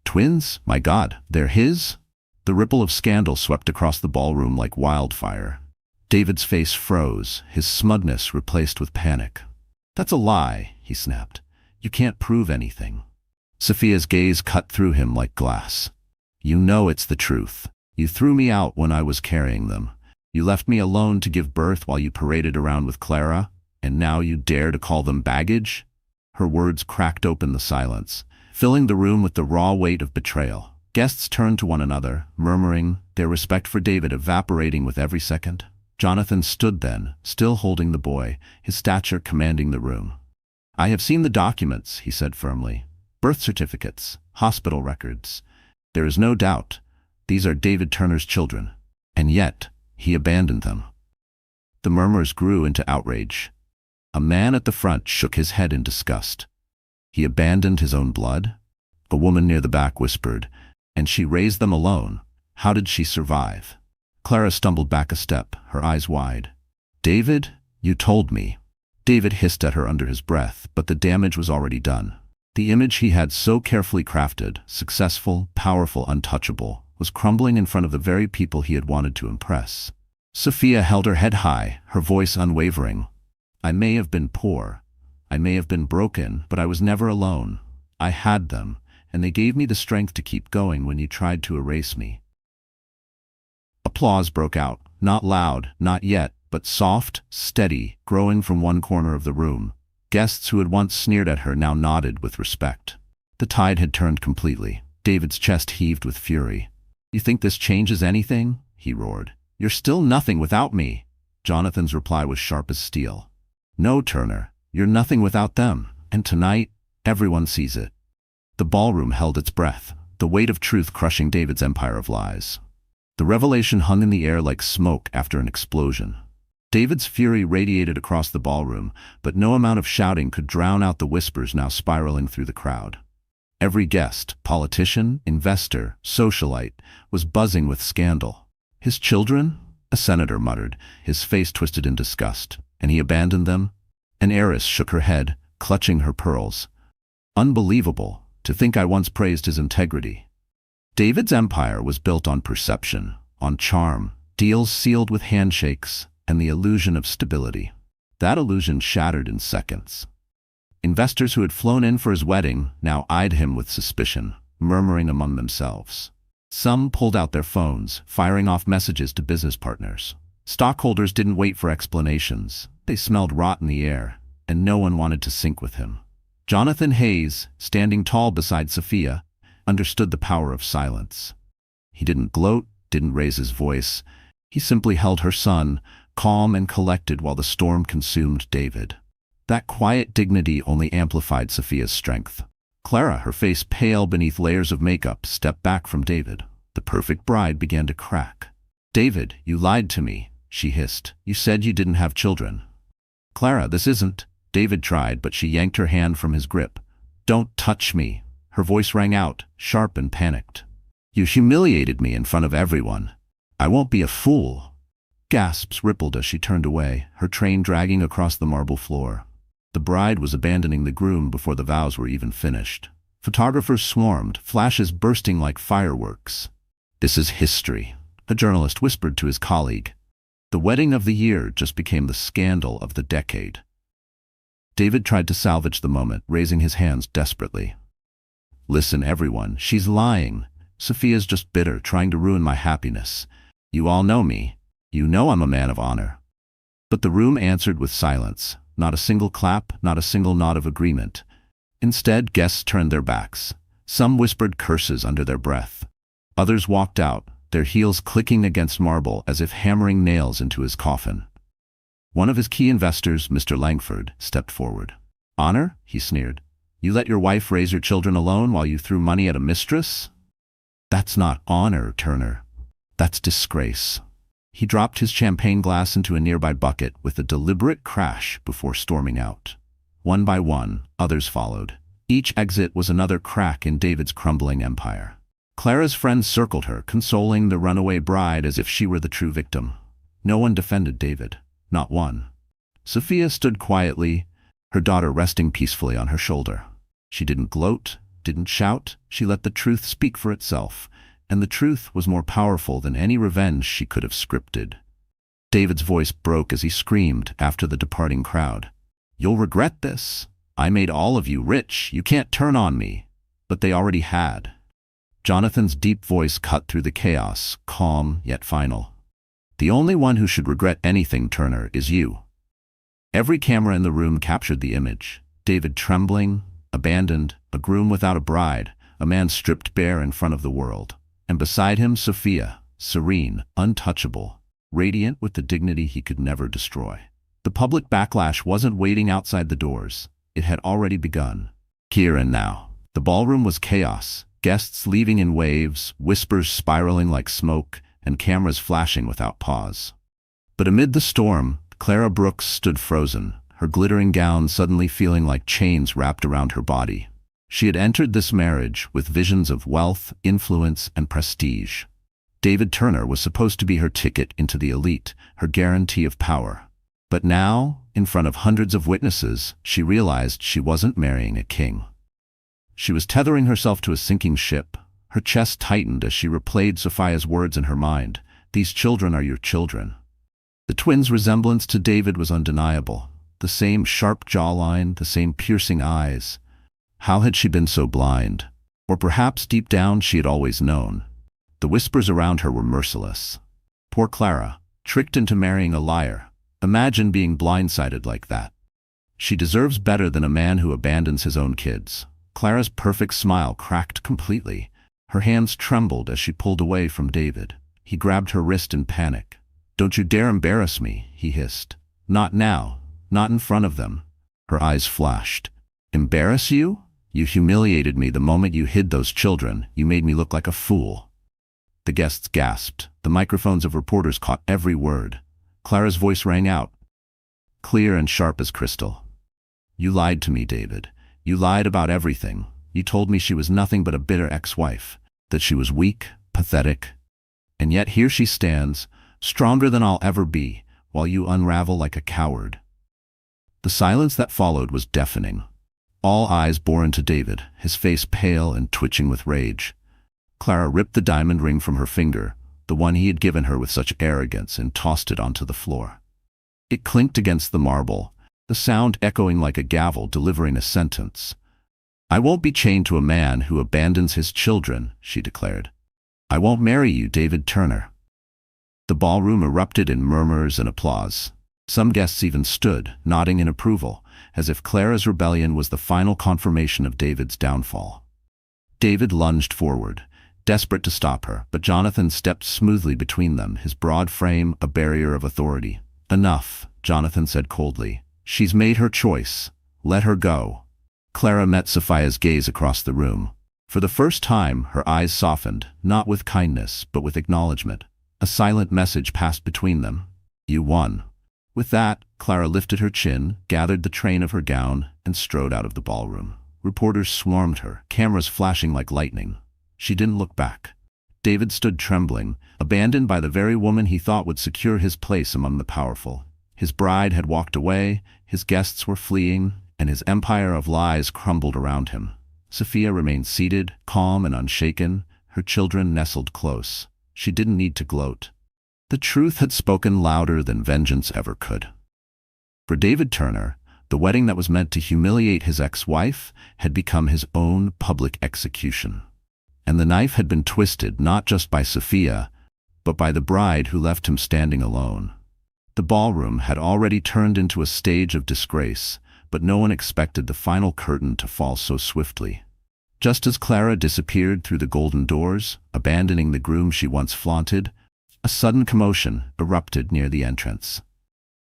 "Twins? My God, they're his?" The ripple of scandal swept across the ballroom like wildfire. David's face froze, his smugness replaced with panic. "That's a lie," he snapped. "You can't prove anything." Sophia's gaze cut through him like glass. "You know it's the truth. You threw me out when I was carrying them. You left me alone to give birth while you paraded around with Clara, and now you dare to call them baggage?" Her words cracked open the silence, filling the room with the raw weight of betrayal. Guests turned to one another, murmuring, their respect for David evaporating with every second. Jonathan stood then, still holding the boy, his stature commanding the room. "I have seen the documents," he said firmly. "Birth certificates, hospital records. There is no doubt. These are David Turner's children. And yet, he abandoned them." The murmurs grew into outrage. A man at the front shook his head in disgust. "He abandoned his own blood?" A woman near the back whispered, "And she raised them alone. How did she survive?" Clara stumbled back a step, her eyes wide. "David, you told me." David hissed at her under his breath, but the damage was already done. The image he had so carefully crafted, successful, powerful, untouchable, was crumbling in front of the very people he had wanted to impress. Sophia held her head high, her voice unwavering. "I may have been poor. I may have been broken, but I was never alone. I had them, and they gave me the strength to keep going when you tried to erase me." Applause broke out, not loud, not yet, but soft, steady, growing from one corner of the room. Guests who had once sneered at her now nodded with respect. The tide had turned completely. David's chest heaved with fury. "You think this changes anything?" he roared. "You're still nothing without me." Jonathan's reply was sharp as steel. "No, Turner, you're nothing without them, and tonight, everyone sees it." The ballroom held its breath, the weight of truth crushing David's empire of lies. The revelation hung in the air like smoke after an explosion. David's fury radiated across the ballroom, but no amount of shouting could drown out the whispers now spiraling through the crowd. Every guest, politician, investor, socialite, was buzzing with scandal. "His children?" a senator muttered, his face twisted in disgust. "And he abandoned them?" An heiress shook her head, clutching her pearls. "Unbelievable, to think I once praised his integrity." David's empire was built on perception, on charm, deals sealed with handshakes, and the illusion of stability. That illusion shattered in seconds. Investors who had flown in for his wedding now eyed him with suspicion, murmuring among themselves. Some pulled out their phones, firing off messages to business partners. Stockholders didn't wait for explanations. They smelled rot in the air, and no one wanted to sync with him. Jonathan Hayes, standing tall beside Sophia, understood the power of silence. He didn't gloat, didn't raise his voice. He simply held her son, calm and collected while the storm consumed David. That quiet dignity only amplified Sophia's strength. Clara, her face pale beneath layers of makeup, stepped back from David. The perfect bride began to crack. "David, you lied to me," she hissed. "You said you didn't have children." "Clara, this isn't—" David tried, but she yanked her hand from his grip. "Don't touch me." Her voice rang out, sharp and panicked. "You humiliated me in front of everyone. I won't be a fool." Gasps rippled as she turned away, her train dragging across the marble floor. The bride was abandoning the groom before the vows were even finished. Photographers swarmed, flashes bursting like fireworks. "This is history," a journalist whispered to his colleague. The wedding of the year just became the scandal of the decade. David tried to salvage the moment, raising his hands desperately. "Listen, everyone, she's lying. Sophia's just bitter, trying to ruin my happiness. You all know me. You know I'm a man of honor." But the room answered with silence. Not a single clap, not a single nod of agreement. Instead, guests turned their backs. Some whispered curses under their breath. Others walked out, their heels clicking against marble as if hammering nails into his coffin. One of his key investors, Mr. Langford, stepped forward. "Honor?" he sneered. "You let your wife raise your children alone while you threw money at a mistress? That's not honor, Turner. That's disgrace." He dropped his champagne glass into a nearby bucket with a deliberate crash before storming out. One by one, others followed. Each exit was another crack in David's crumbling empire. Clara's friends circled her, consoling the runaway bride as if she were the true victim. No one defended David. Not one. Sophia stood quietly, her daughter resting peacefully on her shoulder. She didn't gloat, didn't shout. She let the truth speak for itself, and the truth was more powerful than any revenge she could have scripted. David's voice broke as he screamed after the departing crowd. "You'll regret this. I made all of you rich. You can't turn on me." But they already had. Jonathan's deep voice cut through the chaos, calm yet final. "The only one who should regret anything, Turner, is you." Every camera in the room captured the image. David trembling, abandoned, a groom without a bride, a man stripped bare in front of the world. And beside him, Sophia, serene, untouchable, radiant with the dignity he could never destroy. The public backlash wasn't waiting outside the doors. It had already begun. Here and now. The ballroom was chaos, guests leaving in waves, whispers spiraling like smoke, and cameras flashing without pause. But amid the storm, Clara Brooks stood frozen, her glittering gown suddenly feeling like chains wrapped around her body. She had entered this marriage with visions of wealth, influence, and prestige. David Turner was supposed to be her ticket into the elite, her guarantee of power. But now, in front of hundreds of witnesses, she realized she wasn't marrying a king. She was tethering herself to a sinking ship. Her chest tightened as she replayed Sophia's words in her mind. "These children are your children." The twins' resemblance to David was undeniable. The same sharp jawline, the same piercing eyes. How had she been so blind? Or perhaps deep down she had always known. The whispers around her were merciless. Poor Clara, tricked into marrying a liar. Imagine being blindsided like that. She deserves better than a man who abandons his own kids. Clara's perfect smile cracked completely. Her hands trembled as she pulled away from David. He grabbed her wrist in panic. "Don't you dare embarrass me," he hissed. "Not now. Not in front of them." Her eyes flashed. "Embarrass you? You humiliated me the moment you hid those children. You made me look like a fool." The guests gasped. The microphones of reporters caught every word. Clara's voice rang out, clear and sharp as crystal. "You lied to me, David. You lied about everything. You told me she was nothing but a bitter ex-wife, that she was weak, pathetic. And yet here she stands, stronger than I'll ever be, while you unravel like a coward." The silence that followed was deafening. All eyes bore into David, his face pale and twitching with rage. Clara ripped the diamond ring from her finger, the one he had given her with such arrogance, and tossed it onto the floor. It clinked against the marble, the sound echoing like a gavel delivering a sentence. "I won't be chained to a man who abandons his children," she declared. "I won't marry you, David Turner." The ballroom erupted in murmurs and applause. Some guests even stood, nodding in approval, as if Clara's rebellion was the final confirmation of David's downfall. David lunged forward, desperate to stop her, but Jonathan stepped smoothly between them, his broad frame a barrier of authority. "Enough," Jonathan said coldly. "She's made her choice. Let her go." Clara met Sophia's gaze across the room. For the first time, her eyes softened, not with kindness, but with acknowledgement. A silent message passed between them. "You won." With that, Clara lifted her chin, gathered the train of her gown, and strode out of the ballroom. Reporters swarmed her, cameras flashing like lightning. She didn't look back. David stood trembling, abandoned by the very woman he thought would secure his place among the powerful. His bride had walked away, his guests were fleeing, and his empire of lies crumbled around him. Sophia remained seated, calm and unshaken, her children nestled close. She didn't need to gloat. The truth had spoken louder than vengeance ever could. For David Turner, the wedding that was meant to humiliate his ex-wife had become his own public execution. And the knife had been twisted not just by Sophia, but by the bride who left him standing alone. The ballroom had already turned into a stage of disgrace, but no one expected the final curtain to fall so swiftly. Just as Clara disappeared through the golden doors, abandoning the groom she once flaunted, a sudden commotion erupted near the entrance.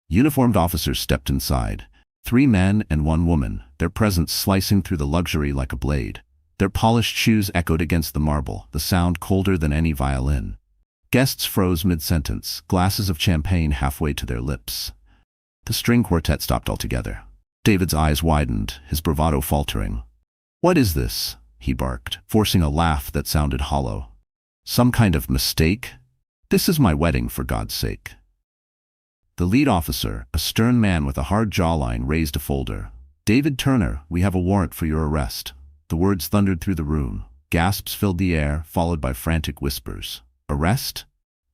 Uniformed officers stepped inside, 3 men and 1 woman, their presence slicing through the luxury like a blade. Their polished shoes echoed against the marble, the sound colder than any violin. Guests froze mid-sentence, glasses of champagne halfway to their lips. The string quartet stopped altogether. David's eyes widened, his bravado faltering. "What is this?" he barked, forcing a laugh that sounded hollow. "Some kind of mistake? This is my wedding, for God's sake." The lead officer, a stern man with a hard jawline, raised a folder. "David Turner, we have a warrant for your arrest." The words thundered through the room. Gasps filled the air, followed by frantic whispers. Arrest?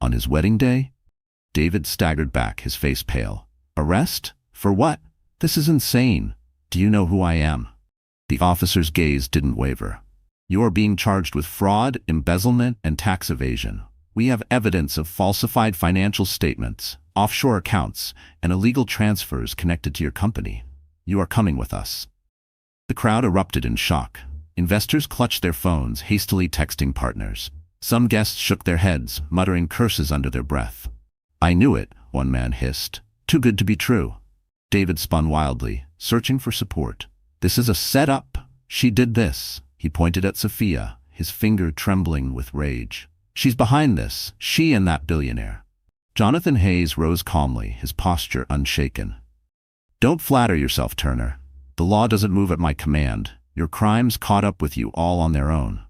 On his wedding day? David staggered back, his face pale. Arrest? For what? This is insane. Do you know who I am? The officer's gaze didn't waver. You are being charged with fraud, embezzlement, and tax evasion. We have evidence of falsified financial statements, offshore accounts, and illegal transfers connected to your company. You are coming with us. The crowd erupted in shock. Investors clutched their phones, hastily texting partners. Some guests shook their heads, muttering curses under their breath. I knew it, one man hissed. Too good to be true. David spun wildly, searching for support. This is a setup. She did this. He pointed at Sophia, his finger trembling with rage. She's behind this, she and that billionaire. Jonathan Hayes rose calmly, his posture unshaken. Don't flatter yourself, Turner. The law doesn't move at my command. Your crimes caught up with you all on their own.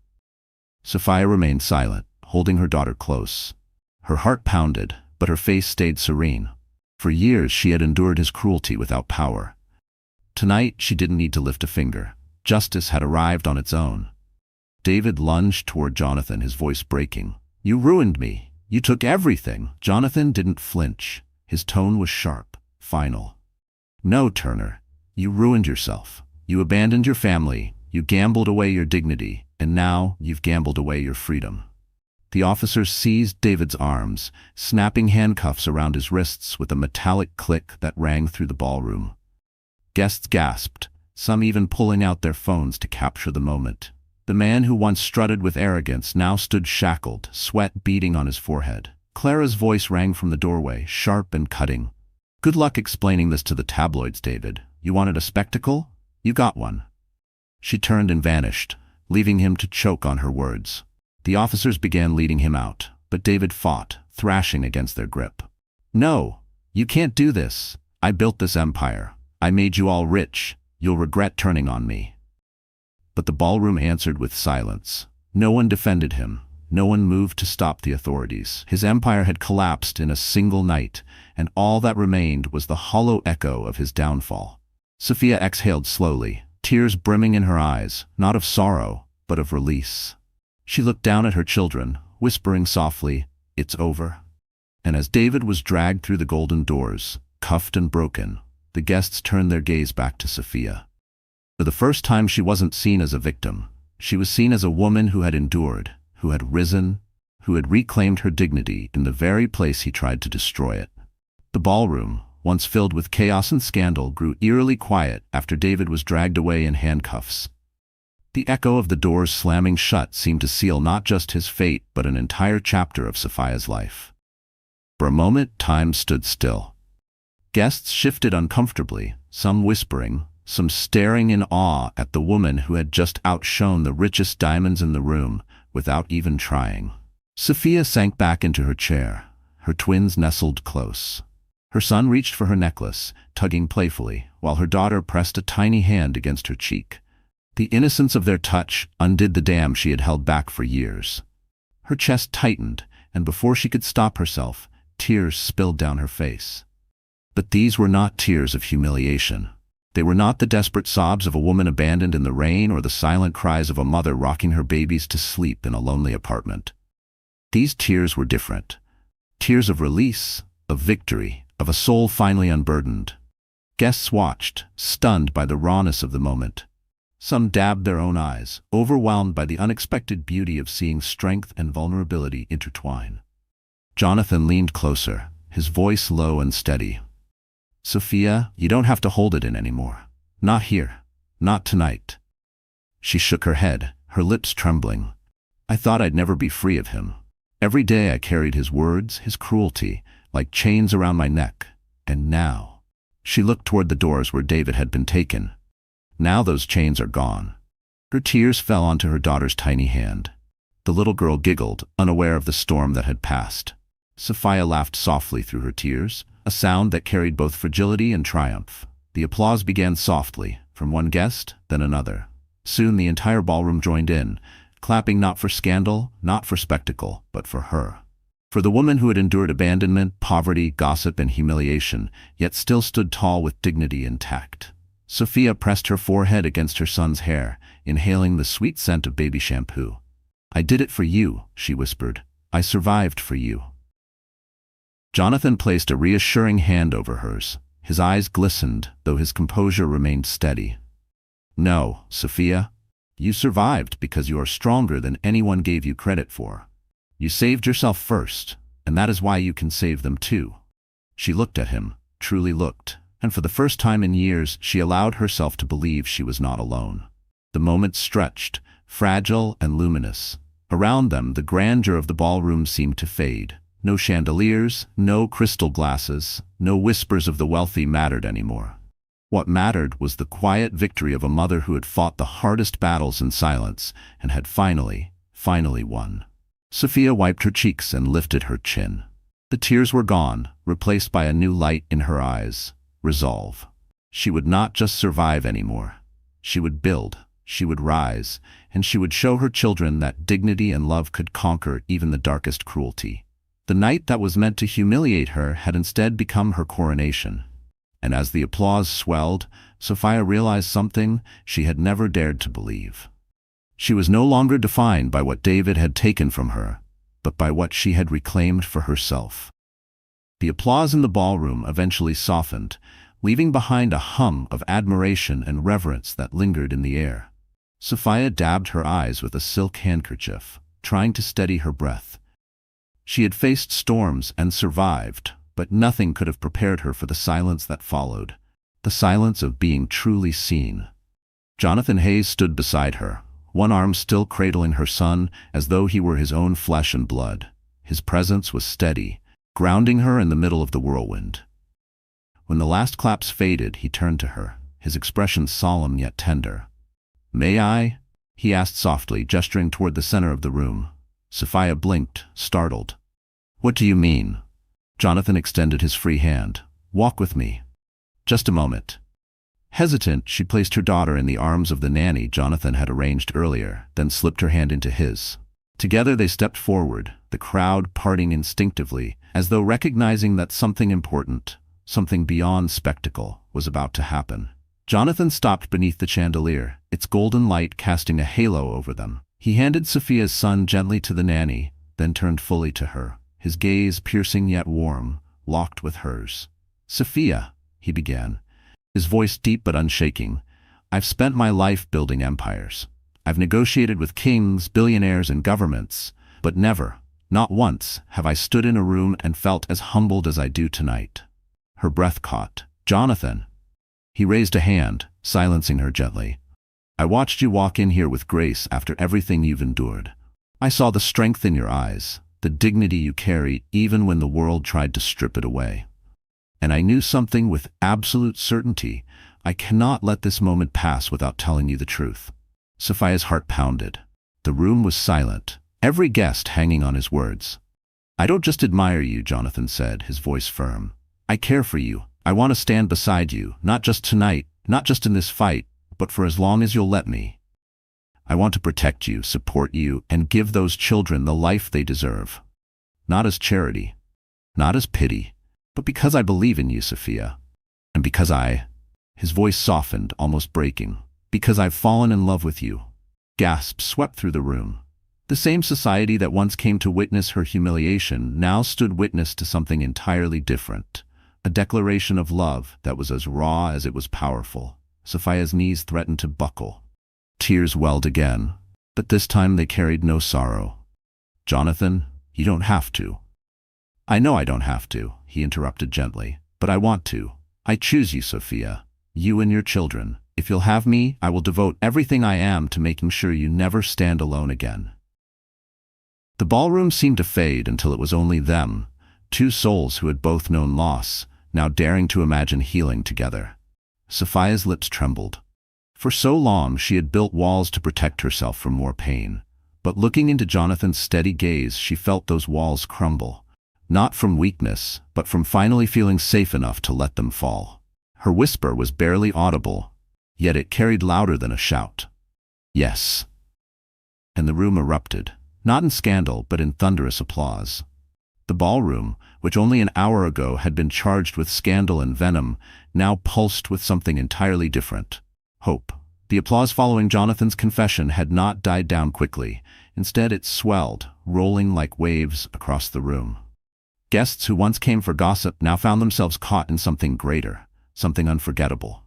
Sophia remained silent, holding her daughter close. Her heart pounded, but her face stayed serene. For years she had endured his cruelty without power. Tonight she didn't need to lift a finger. Justice had arrived on its own. David lunged toward Jonathan, his voice breaking. You ruined me. You took everything. Jonathan didn't flinch. His tone was sharp, final. No, Turner. You ruined yourself. You abandoned your family. You gambled away your dignity. And now you've gambled away your freedom. The officers seized David's arms, snapping handcuffs around his wrists with a metallic click that rang through the ballroom. Guests gasped, some even pulling out their phones to capture the moment. The man who once strutted with arrogance now stood shackled, sweat beading on his forehead. Clara's voice rang from the doorway, sharp and cutting. Good luck explaining this to the tabloids, David. You wanted a spectacle? You got one. She turned and vanished, leaving him to choke on her words. The officers began leading him out, but David fought, thrashing against their grip. No, you can't do this. I built this empire. I made you all rich. You'll regret turning on me. But the ballroom answered with silence. No one defended him. No one moved to stop the authorities. His empire had collapsed in a single night, and all that remained was the hollow echo of his downfall. Sophia exhaled slowly, tears brimming in her eyes, not of sorrow, but of release. She looked down at her children, whispering softly, "It's over." And as David was dragged through the golden doors, cuffed and broken, the guests turned their gaze back to Sophia. For the first time she wasn't seen as a victim. She was seen as a woman who had endured, who had risen, who had reclaimed her dignity in the very place he tried to destroy it. The ballroom, once filled with chaos and scandal, grew eerily quiet after David was dragged away in handcuffs. The echo of the doors slamming shut seemed to seal not just his fate, but an entire chapter of Sophia's life. For a moment, time stood still. Guests shifted uncomfortably, some whispering, some staring in awe at the woman who had just outshone the richest diamonds in the room without even trying. Sophia sank back into her chair, her twins nestled close. Her son reached for her necklace, tugging playfully, while her daughter pressed a tiny hand against her cheek. The innocence of their touch undid the dam she had held back for years. Her chest tightened, and before she could stop herself, tears spilled down her face. But these were not tears of humiliation. They were not the desperate sobs of a woman abandoned in the rain or the silent cries of a mother rocking her babies to sleep in a lonely apartment. These tears were different. Tears of release, of victory, of a soul finally unburdened. Guests watched, stunned by the rawness of the moment. Some dabbed their own eyes, overwhelmed by the unexpected beauty of seeing strength and vulnerability intertwine. Jonathan leaned closer, his voice low and steady. "Sophia, you don't have to hold it in anymore. Not here. Not tonight." She shook her head, her lips trembling. "I thought I'd never be free of him. Every day I carried his words, his cruelty, like chains around my neck. And now—" She looked toward the doors where David had been taken. "Now those chains are gone." Her tears fell onto her daughter's tiny hand. The little girl giggled, unaware of the storm that had passed. Sophia laughed softly through her tears, a sound that carried both fragility and triumph. The applause began softly, from one guest, then another. Soon the entire ballroom joined in, clapping not for scandal, not for spectacle, but for her. For the woman who had endured abandonment, poverty, gossip, and humiliation, yet still stood tall with dignity intact. Sophia pressed her forehead against her son's hair, inhaling the sweet scent of baby shampoo. "I did it for you," she whispered. "I survived for you." Jonathan placed a reassuring hand over hers. His eyes glistened, though his composure remained steady. No, Sophia. You survived because you are stronger than anyone gave you credit for. You saved yourself first, and that is why you can save them too. She looked at him, truly looked, and for the first time in years she allowed herself to believe she was not alone. The moment stretched, fragile and luminous. Around them the grandeur of the ballroom seemed to fade. No chandeliers, no crystal glasses, no whispers of the wealthy mattered anymore. What mattered was the quiet victory of a mother who had fought the hardest battles in silence and had finally won. Sophia wiped her cheeks and lifted her chin. The tears were gone, replaced by a new light in her eyes. Resolve. She would not just survive anymore. She would build, she would rise, and she would show her children that dignity and love could conquer even the darkest cruelty. The night that was meant to humiliate her had instead become her coronation. And as the applause swelled, Sophia realized something she had never dared to believe. She was no longer defined by what David had taken from her, but by what she had reclaimed for herself. The applause in the ballroom eventually softened, leaving behind a hum of admiration and reverence that lingered in the air. Sophia dabbed her eyes with a silk handkerchief, trying to steady her breath. She had faced storms and survived, but nothing could have prepared her for the silence that followed, the silence of being truly seen. Jonathan Hayes stood beside her, one arm still cradling her son as though he were his own flesh and blood. His presence was steady, grounding her in the middle of the whirlwind. When the last claps faded, he turned to her, his expression solemn yet tender. "May I?" he asked softly, gesturing toward the center of the room. Sophia blinked, startled. "What do you mean?" Jonathan extended his free hand. "Walk with me." "Just a moment." Hesitant, she placed her daughter in the arms of the nanny Jonathan had arranged earlier, then slipped her hand into his. Together they stepped forward, the crowd parting instinctively, as though recognizing that something important, something beyond spectacle, was about to happen. Jonathan stopped beneath the chandelier, its golden light casting a halo over them. He handed Sophia's son gently to the nanny, then turned fully to her, his gaze piercing yet warm, locked with hers. "Sophia," he began, his voice deep but unshaking, "I've spent my life building empires. I've negotiated with kings, billionaires, and governments, but never, not once, have I stood in a room and felt as humbled as I do tonight." Her breath caught. "Jonathan." He raised a hand, silencing her gently. "I watched you walk in here with grace after everything you've endured. I saw the strength in your eyes, the dignity you carry even when the world tried to strip it away. And I knew something with absolute certainty. I cannot let this moment pass without telling you the truth." Sophia's heart pounded. The room was silent, every guest hanging on his words. "I don't just admire you," Jonathan said, his voice firm. "I care for you. I want to stand beside you, not just tonight, not just in this fight, but for as long as you'll let me. I want to protect you, support you, and give those children the life they deserve. Not as charity, not as pity, but because I believe in you, Sophia. And because his voice softened, almost breaking, because I've fallen in love with you." Gasps swept through the room. The same society that once came to witness her humiliation now stood witness to something entirely different, a declaration of love that was as raw as it was powerful. Sophia's knees threatened to buckle. Tears welled again, but this time they carried no sorrow. "Jonathan, you don't have to." "I know I don't have to," he interrupted gently, "but I want to. I choose you, Sophia, you and your children. If you'll have me, I will devote everything I am to making sure you never stand alone again." The ballroom seemed to fade until it was only them, two souls who had both known loss, now daring to imagine healing together. Sophia's lips trembled. For so long she had built walls to protect herself from more pain, but looking into Jonathan's steady gaze, she felt those walls crumble, not from weakness, but from finally feeling safe enough to let them fall. Her whisper was barely audible, yet it carried louder than a shout. "Yes." And the room erupted, not in scandal but in thunderous applause. The ballroom, which only an hour ago had been charged with scandal and venom, now pulsed with something entirely different: hope. The applause following Jonathan's confession had not died down quickly. Instead, it swelled, rolling like waves across the room. Guests who once came for gossip now found themselves caught in something greater, something unforgettable.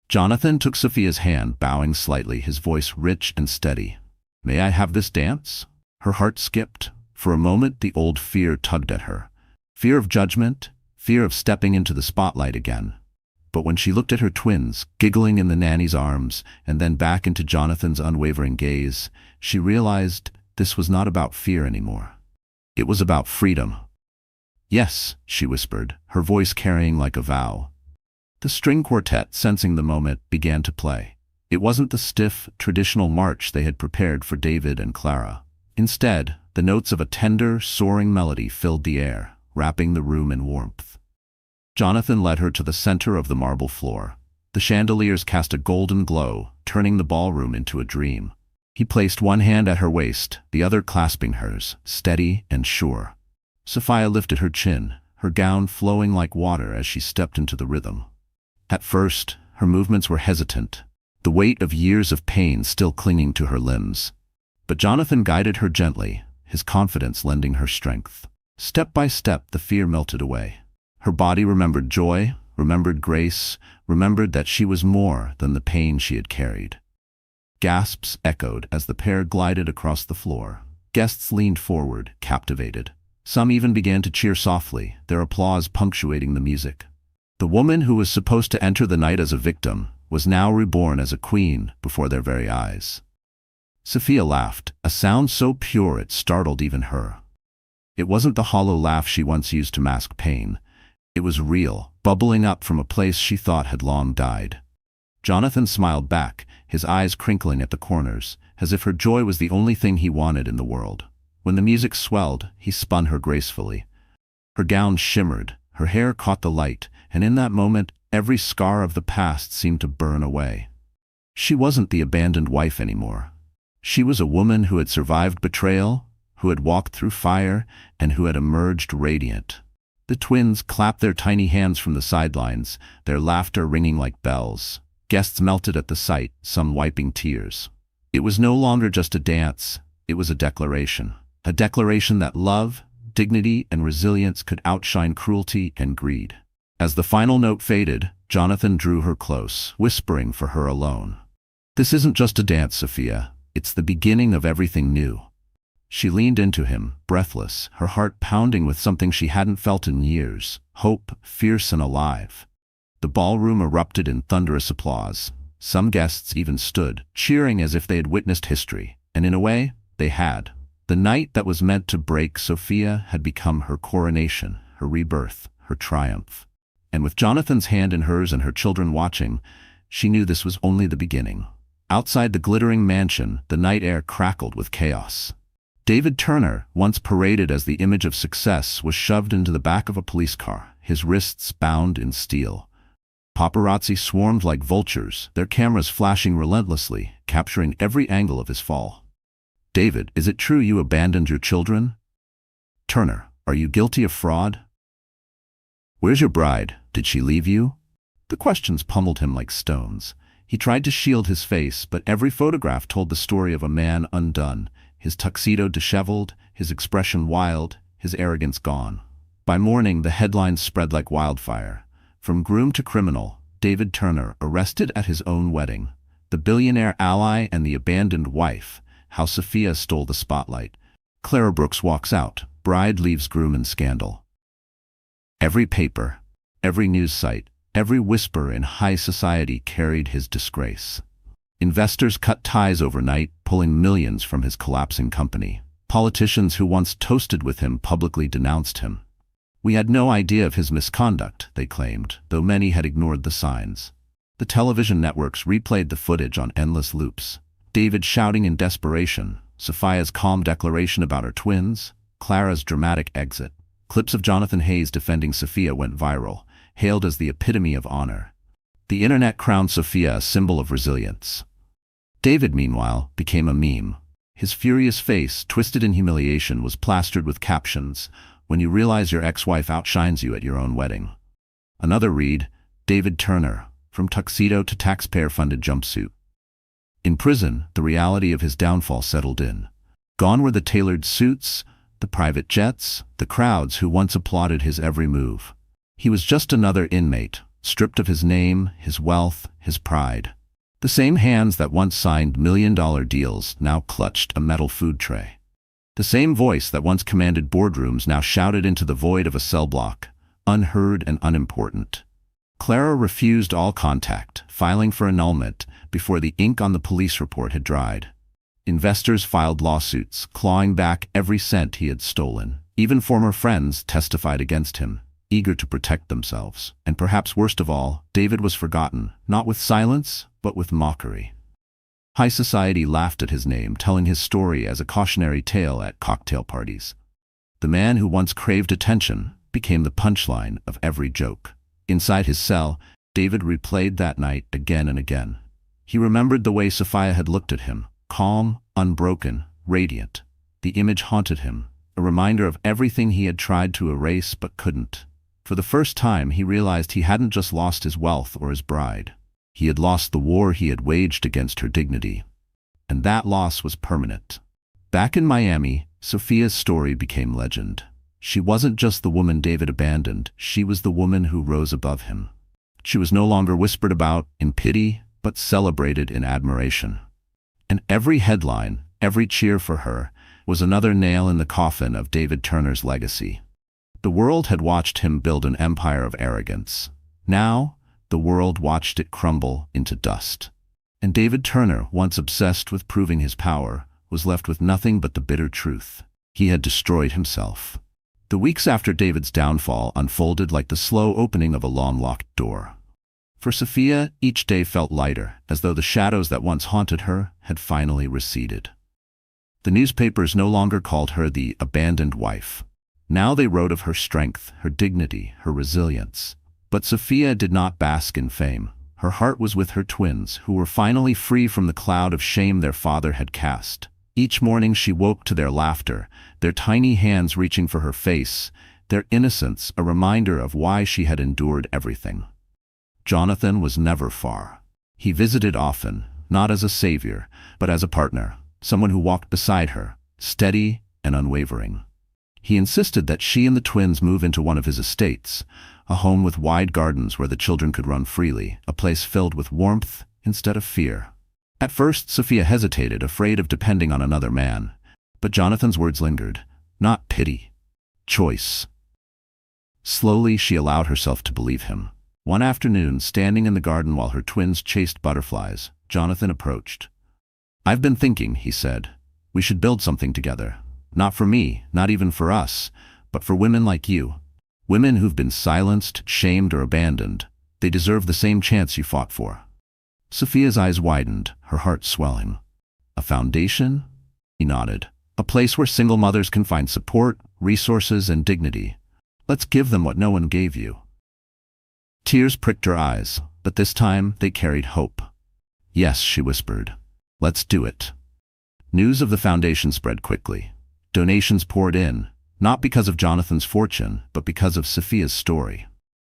Jonathan took Sophia's hand, bowing slightly, his voice rich and steady. "May I have this dance?" Her heart skipped. For a moment the old fear tugged at her. Fear of judgment, fear of stepping into the spotlight again. But when she looked at her twins, giggling in the nanny's arms, and then back into Jonathan's unwavering gaze, she realized this was not about fear anymore. It was about freedom. "Yes," she whispered, her voice carrying like a vow. The string quartet, sensing the moment, began to play. It wasn't the stiff, traditional march they had prepared for David and Clara. Instead, the notes of a tender, soaring melody filled the air, wrapping the room in warmth. Jonathan led her to the center of the marble floor. The chandeliers cast a golden glow, turning the ballroom into a dream. He placed one hand at her waist, the other clasping hers, steady and sure. Sophia lifted her chin, her gown flowing like water as she stepped into the rhythm. At first, her movements were hesitant, the weight of years of pain still clinging to her limbs. But Jonathan guided her gently, his confidence lending her strength. Step by step, the fear melted away. Her body remembered joy, remembered grace, remembered that she was more than the pain she had carried. Gasps echoed as the pair glided across the floor. Guests leaned forward, captivated. Some even began to cheer softly, their applause punctuating the music. The woman who was supposed to enter the night as a victim was now reborn as a queen before their very eyes. Sophia laughed, a sound so pure it startled even her. It wasn't the hollow laugh she once used to mask pain. It was real, bubbling up from a place she thought had long died. Jonathan smiled back, his eyes crinkling at the corners, as if her joy was the only thing he wanted in the world. When the music swelled, he spun her gracefully. Her gown shimmered, her hair caught the light, and in that moment, every scar of the past seemed to burn away. She wasn't the abandoned wife anymore. She was a woman who had survived betrayal, who had walked through fire, and who had emerged radiant. The twins clapped their tiny hands from the sidelines, their laughter ringing like bells. Guests melted at the sight, some wiping tears. It was no longer just a dance, it was a declaration. A declaration that love, dignity, and resilience could outshine cruelty and greed. As the final note faded, Jonathan drew her close, whispering for her alone. "This isn't just a dance, Sophia. It's the beginning of everything new." She leaned into him, breathless, her heart pounding with something she hadn't felt in years, hope, fierce and alive. The ballroom erupted in thunderous applause. Some guests even stood, cheering as if they had witnessed history, and in a way, they had. The night that was meant to break Sophia had become her coronation, her rebirth, her triumph. And with Jonathan's hand in hers and her children watching, she knew this was only the beginning. Outside the glittering mansion, the night air crackled with chaos. David Turner, once paraded as the image of success, was shoved into the back of a police car, his wrists bound in steel. Paparazzi swarmed like vultures, their cameras flashing relentlessly, capturing every angle of his fall. "David, is it true you abandoned your children?" "Turner, are you guilty of fraud?" "Where's your bride? Did she leave you?" The questions pummeled him like stones. He tried to shield his face, but every photograph told the story of a man undone, his tuxedo disheveled, his expression wild, his arrogance gone. By morning, the headlines spread like wildfire. From groom to criminal, David Turner arrested at his own wedding. The billionaire ally and the abandoned wife, how Sophia stole the spotlight. Clara Brooks walks out, bride leaves groom in scandal. Every paper, every news site, every whisper in high society carried his disgrace. Investors cut ties overnight, pulling millions from his collapsing company. Politicians who once toasted with him publicly denounced him. "We had no idea of his misconduct," they claimed, though many had ignored the signs. The television networks replayed the footage on endless loops. David shouting in desperation, Sophia's calm declaration about her twins, Clara's dramatic exit. Clips of Jonathan Hayes defending Sophia went viral, hailed as the epitome of honor. The internet crowned Sophia a symbol of resilience. David, meanwhile, became a meme. His furious face, twisted in humiliation, was plastered with captions, "When you realize your ex-wife outshines you at your own wedding." Another read, "David Turner, from tuxedo to taxpayer-funded jumpsuit." In prison, the reality of his downfall settled in. Gone were the tailored suits, the private jets, the crowds who once applauded his every move. He was just another inmate, stripped of his name, his wealth, his pride. The same hands that once signed million-dollar deals now clutched a metal food tray. The same voice that once commanded boardrooms now shouted into the void of a cell block, unheard and unimportant. Clara refused all contact, filing for annulment before the ink on the police report had dried. Investors filed lawsuits, clawing back every cent he had stolen. Even former friends testified against him, eager to protect themselves. And perhaps worst of all, David was forgotten, not with silence, but with mockery. High society laughed at his name, telling his story as a cautionary tale at cocktail parties. The man who once craved attention became the punchline of every joke. Inside his cell, David replayed that night again and again. He remembered the way Sophia had looked at him, calm, unbroken, radiant. The image haunted him, a reminder of everything he had tried to erase but couldn't. For the first time, he realized he hadn't just lost his wealth or his bride. He had lost the war he had waged against her dignity. And that loss was permanent. Back in Miami, Sophia's story became legend. She wasn't just the woman David abandoned, she was the woman who rose above him. She was no longer whispered about in pity, but celebrated in admiration. And every headline, every cheer for her, was another nail in the coffin of David Turner's legacy. The world had watched him build an empire of arrogance. Now, the world watched it crumble into dust. And David Turner, once obsessed with proving his power, was left with nothing but the bitter truth. He had destroyed himself. The weeks after David's downfall unfolded like the slow opening of a long-locked door. For Sophia, each day felt lighter, as though the shadows that once haunted her had finally receded. The newspapers no longer called her the abandoned wife. Now they wrote of her strength, her dignity, her resilience. But Sophia did not bask in fame. Her heart was with her twins, who were finally free from the cloud of shame their father had cast. Each morning she woke to their laughter, their tiny hands reaching for her face, their innocence a reminder of why she had endured everything. Jonathan was never far. He visited often, not as a savior, but as a partner, someone who walked beside her, steady and unwavering. He insisted that she and the twins move into one of his estates, a home with wide gardens where the children could run freely, a place filled with warmth instead of fear. At first, Sophia hesitated, afraid of depending on another man. But Jonathan's words lingered. Not pity. Choice. Slowly, she allowed herself to believe him. One afternoon, standing in the garden while her twins chased butterflies, Jonathan approached. "I've been thinking," he said. "We should build something together. Not for me, not even for us, but for women like you. Women who've been silenced, shamed, or abandoned. They deserve the same chance you fought for." Sophia's eyes widened, her heart swelling. "A foundation?" He nodded. "A place where single mothers can find support, resources, and dignity. Let's give them what no one gave you." Tears pricked her eyes, but this time they carried hope. "Yes," she whispered. "Let's do it." News of the foundation spread quickly. Donations poured in, not because of Jonathan's fortune, but because of Sophia's story.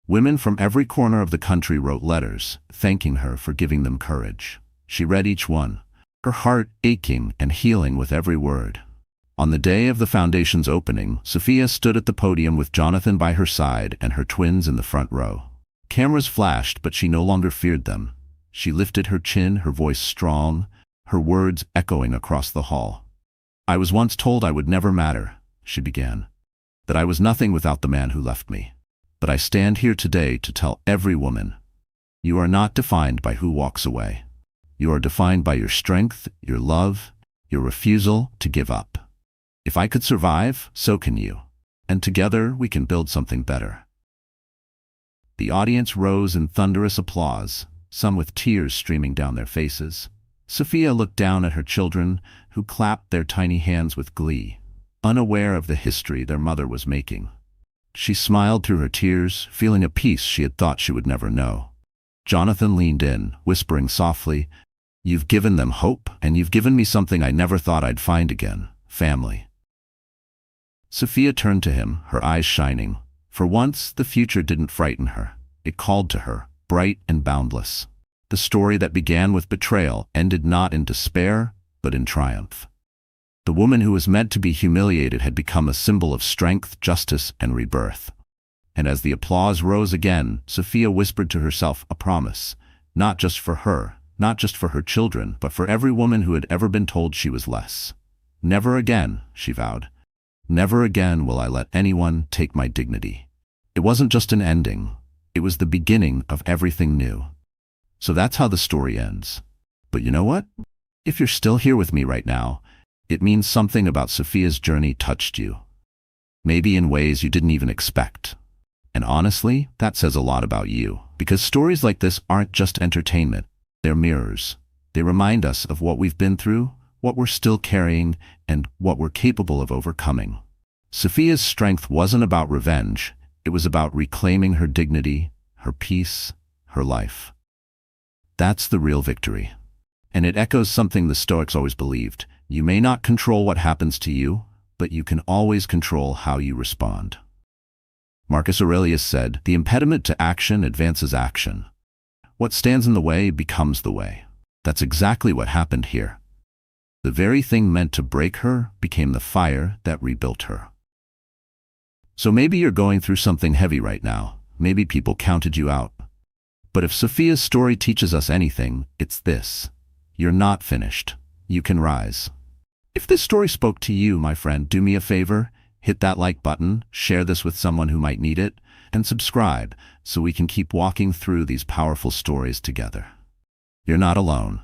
Women from every corner of the country wrote letters, thanking her for giving them courage. She read each one, her heart aching and healing with every word. On the day of the foundation's opening, Sophia stood at the podium with Jonathan by her side and her twins in the front row. Cameras flashed, but she no longer feared them. She lifted her chin, her voice strong, her words echoing across the hall. "I was once told I would never matter," she began, "that I was nothing without the man who left me. But I stand here today to tell every woman, you are not defined by who walks away. You are defined by your strength, your love, your refusal to give up. If I could survive, so can you. And together we can build something better." The audience rose in thunderous applause, some with tears streaming down their faces. Sophia looked down at her children, who clapped their tiny hands with glee, unaware of the history their mother was making. She smiled through her tears, feeling a peace she had thought she would never know. Jonathan leaned in, whispering softly, "You've given them hope, and you've given me something I never thought I'd find again, family." Sophia turned to him, her eyes shining. For once, the future didn't frighten her. It called to her, bright and boundless. The story that began with betrayal ended not in despair, but in triumph. The woman who was meant to be humiliated had become a symbol of strength, justice, and rebirth. And as the applause rose again, Sophia whispered to herself a promise, not just for her, not just for her children, but for every woman who had ever been told she was less. Never again, she vowed. Never again will I let anyone take my dignity. It wasn't just an ending. It was the beginning of everything new. So that's how the story ends. But you know what? If you're still here with me right now, it means something about Sophia's journey touched you. Maybe in ways you didn't even expect. And honestly, that says a lot about you. Because stories like this aren't just entertainment. They're mirrors. They remind us of what we've been through, what we're still carrying, and what we're capable of overcoming. Sophia's strength wasn't about revenge. It was about reclaiming her dignity, her peace, her life. That's the real victory. And it echoes something the Stoics always believed. You may not control what happens to you, but you can always control how you respond. Marcus Aurelius said, "The impediment to action advances action. What stands in the way becomes the way." That's exactly what happened here. The very thing meant to break her became the fire that rebuilt her. So maybe you're going through something heavy right now. Maybe people counted you out. But if Sophia's story teaches us anything, it's this. You're not finished. You can rise. If this story spoke to you, my friend, do me a favor. Hit that like button, share this with someone who might need it, and subscribe so we can keep walking through these powerful stories together. You're not alone.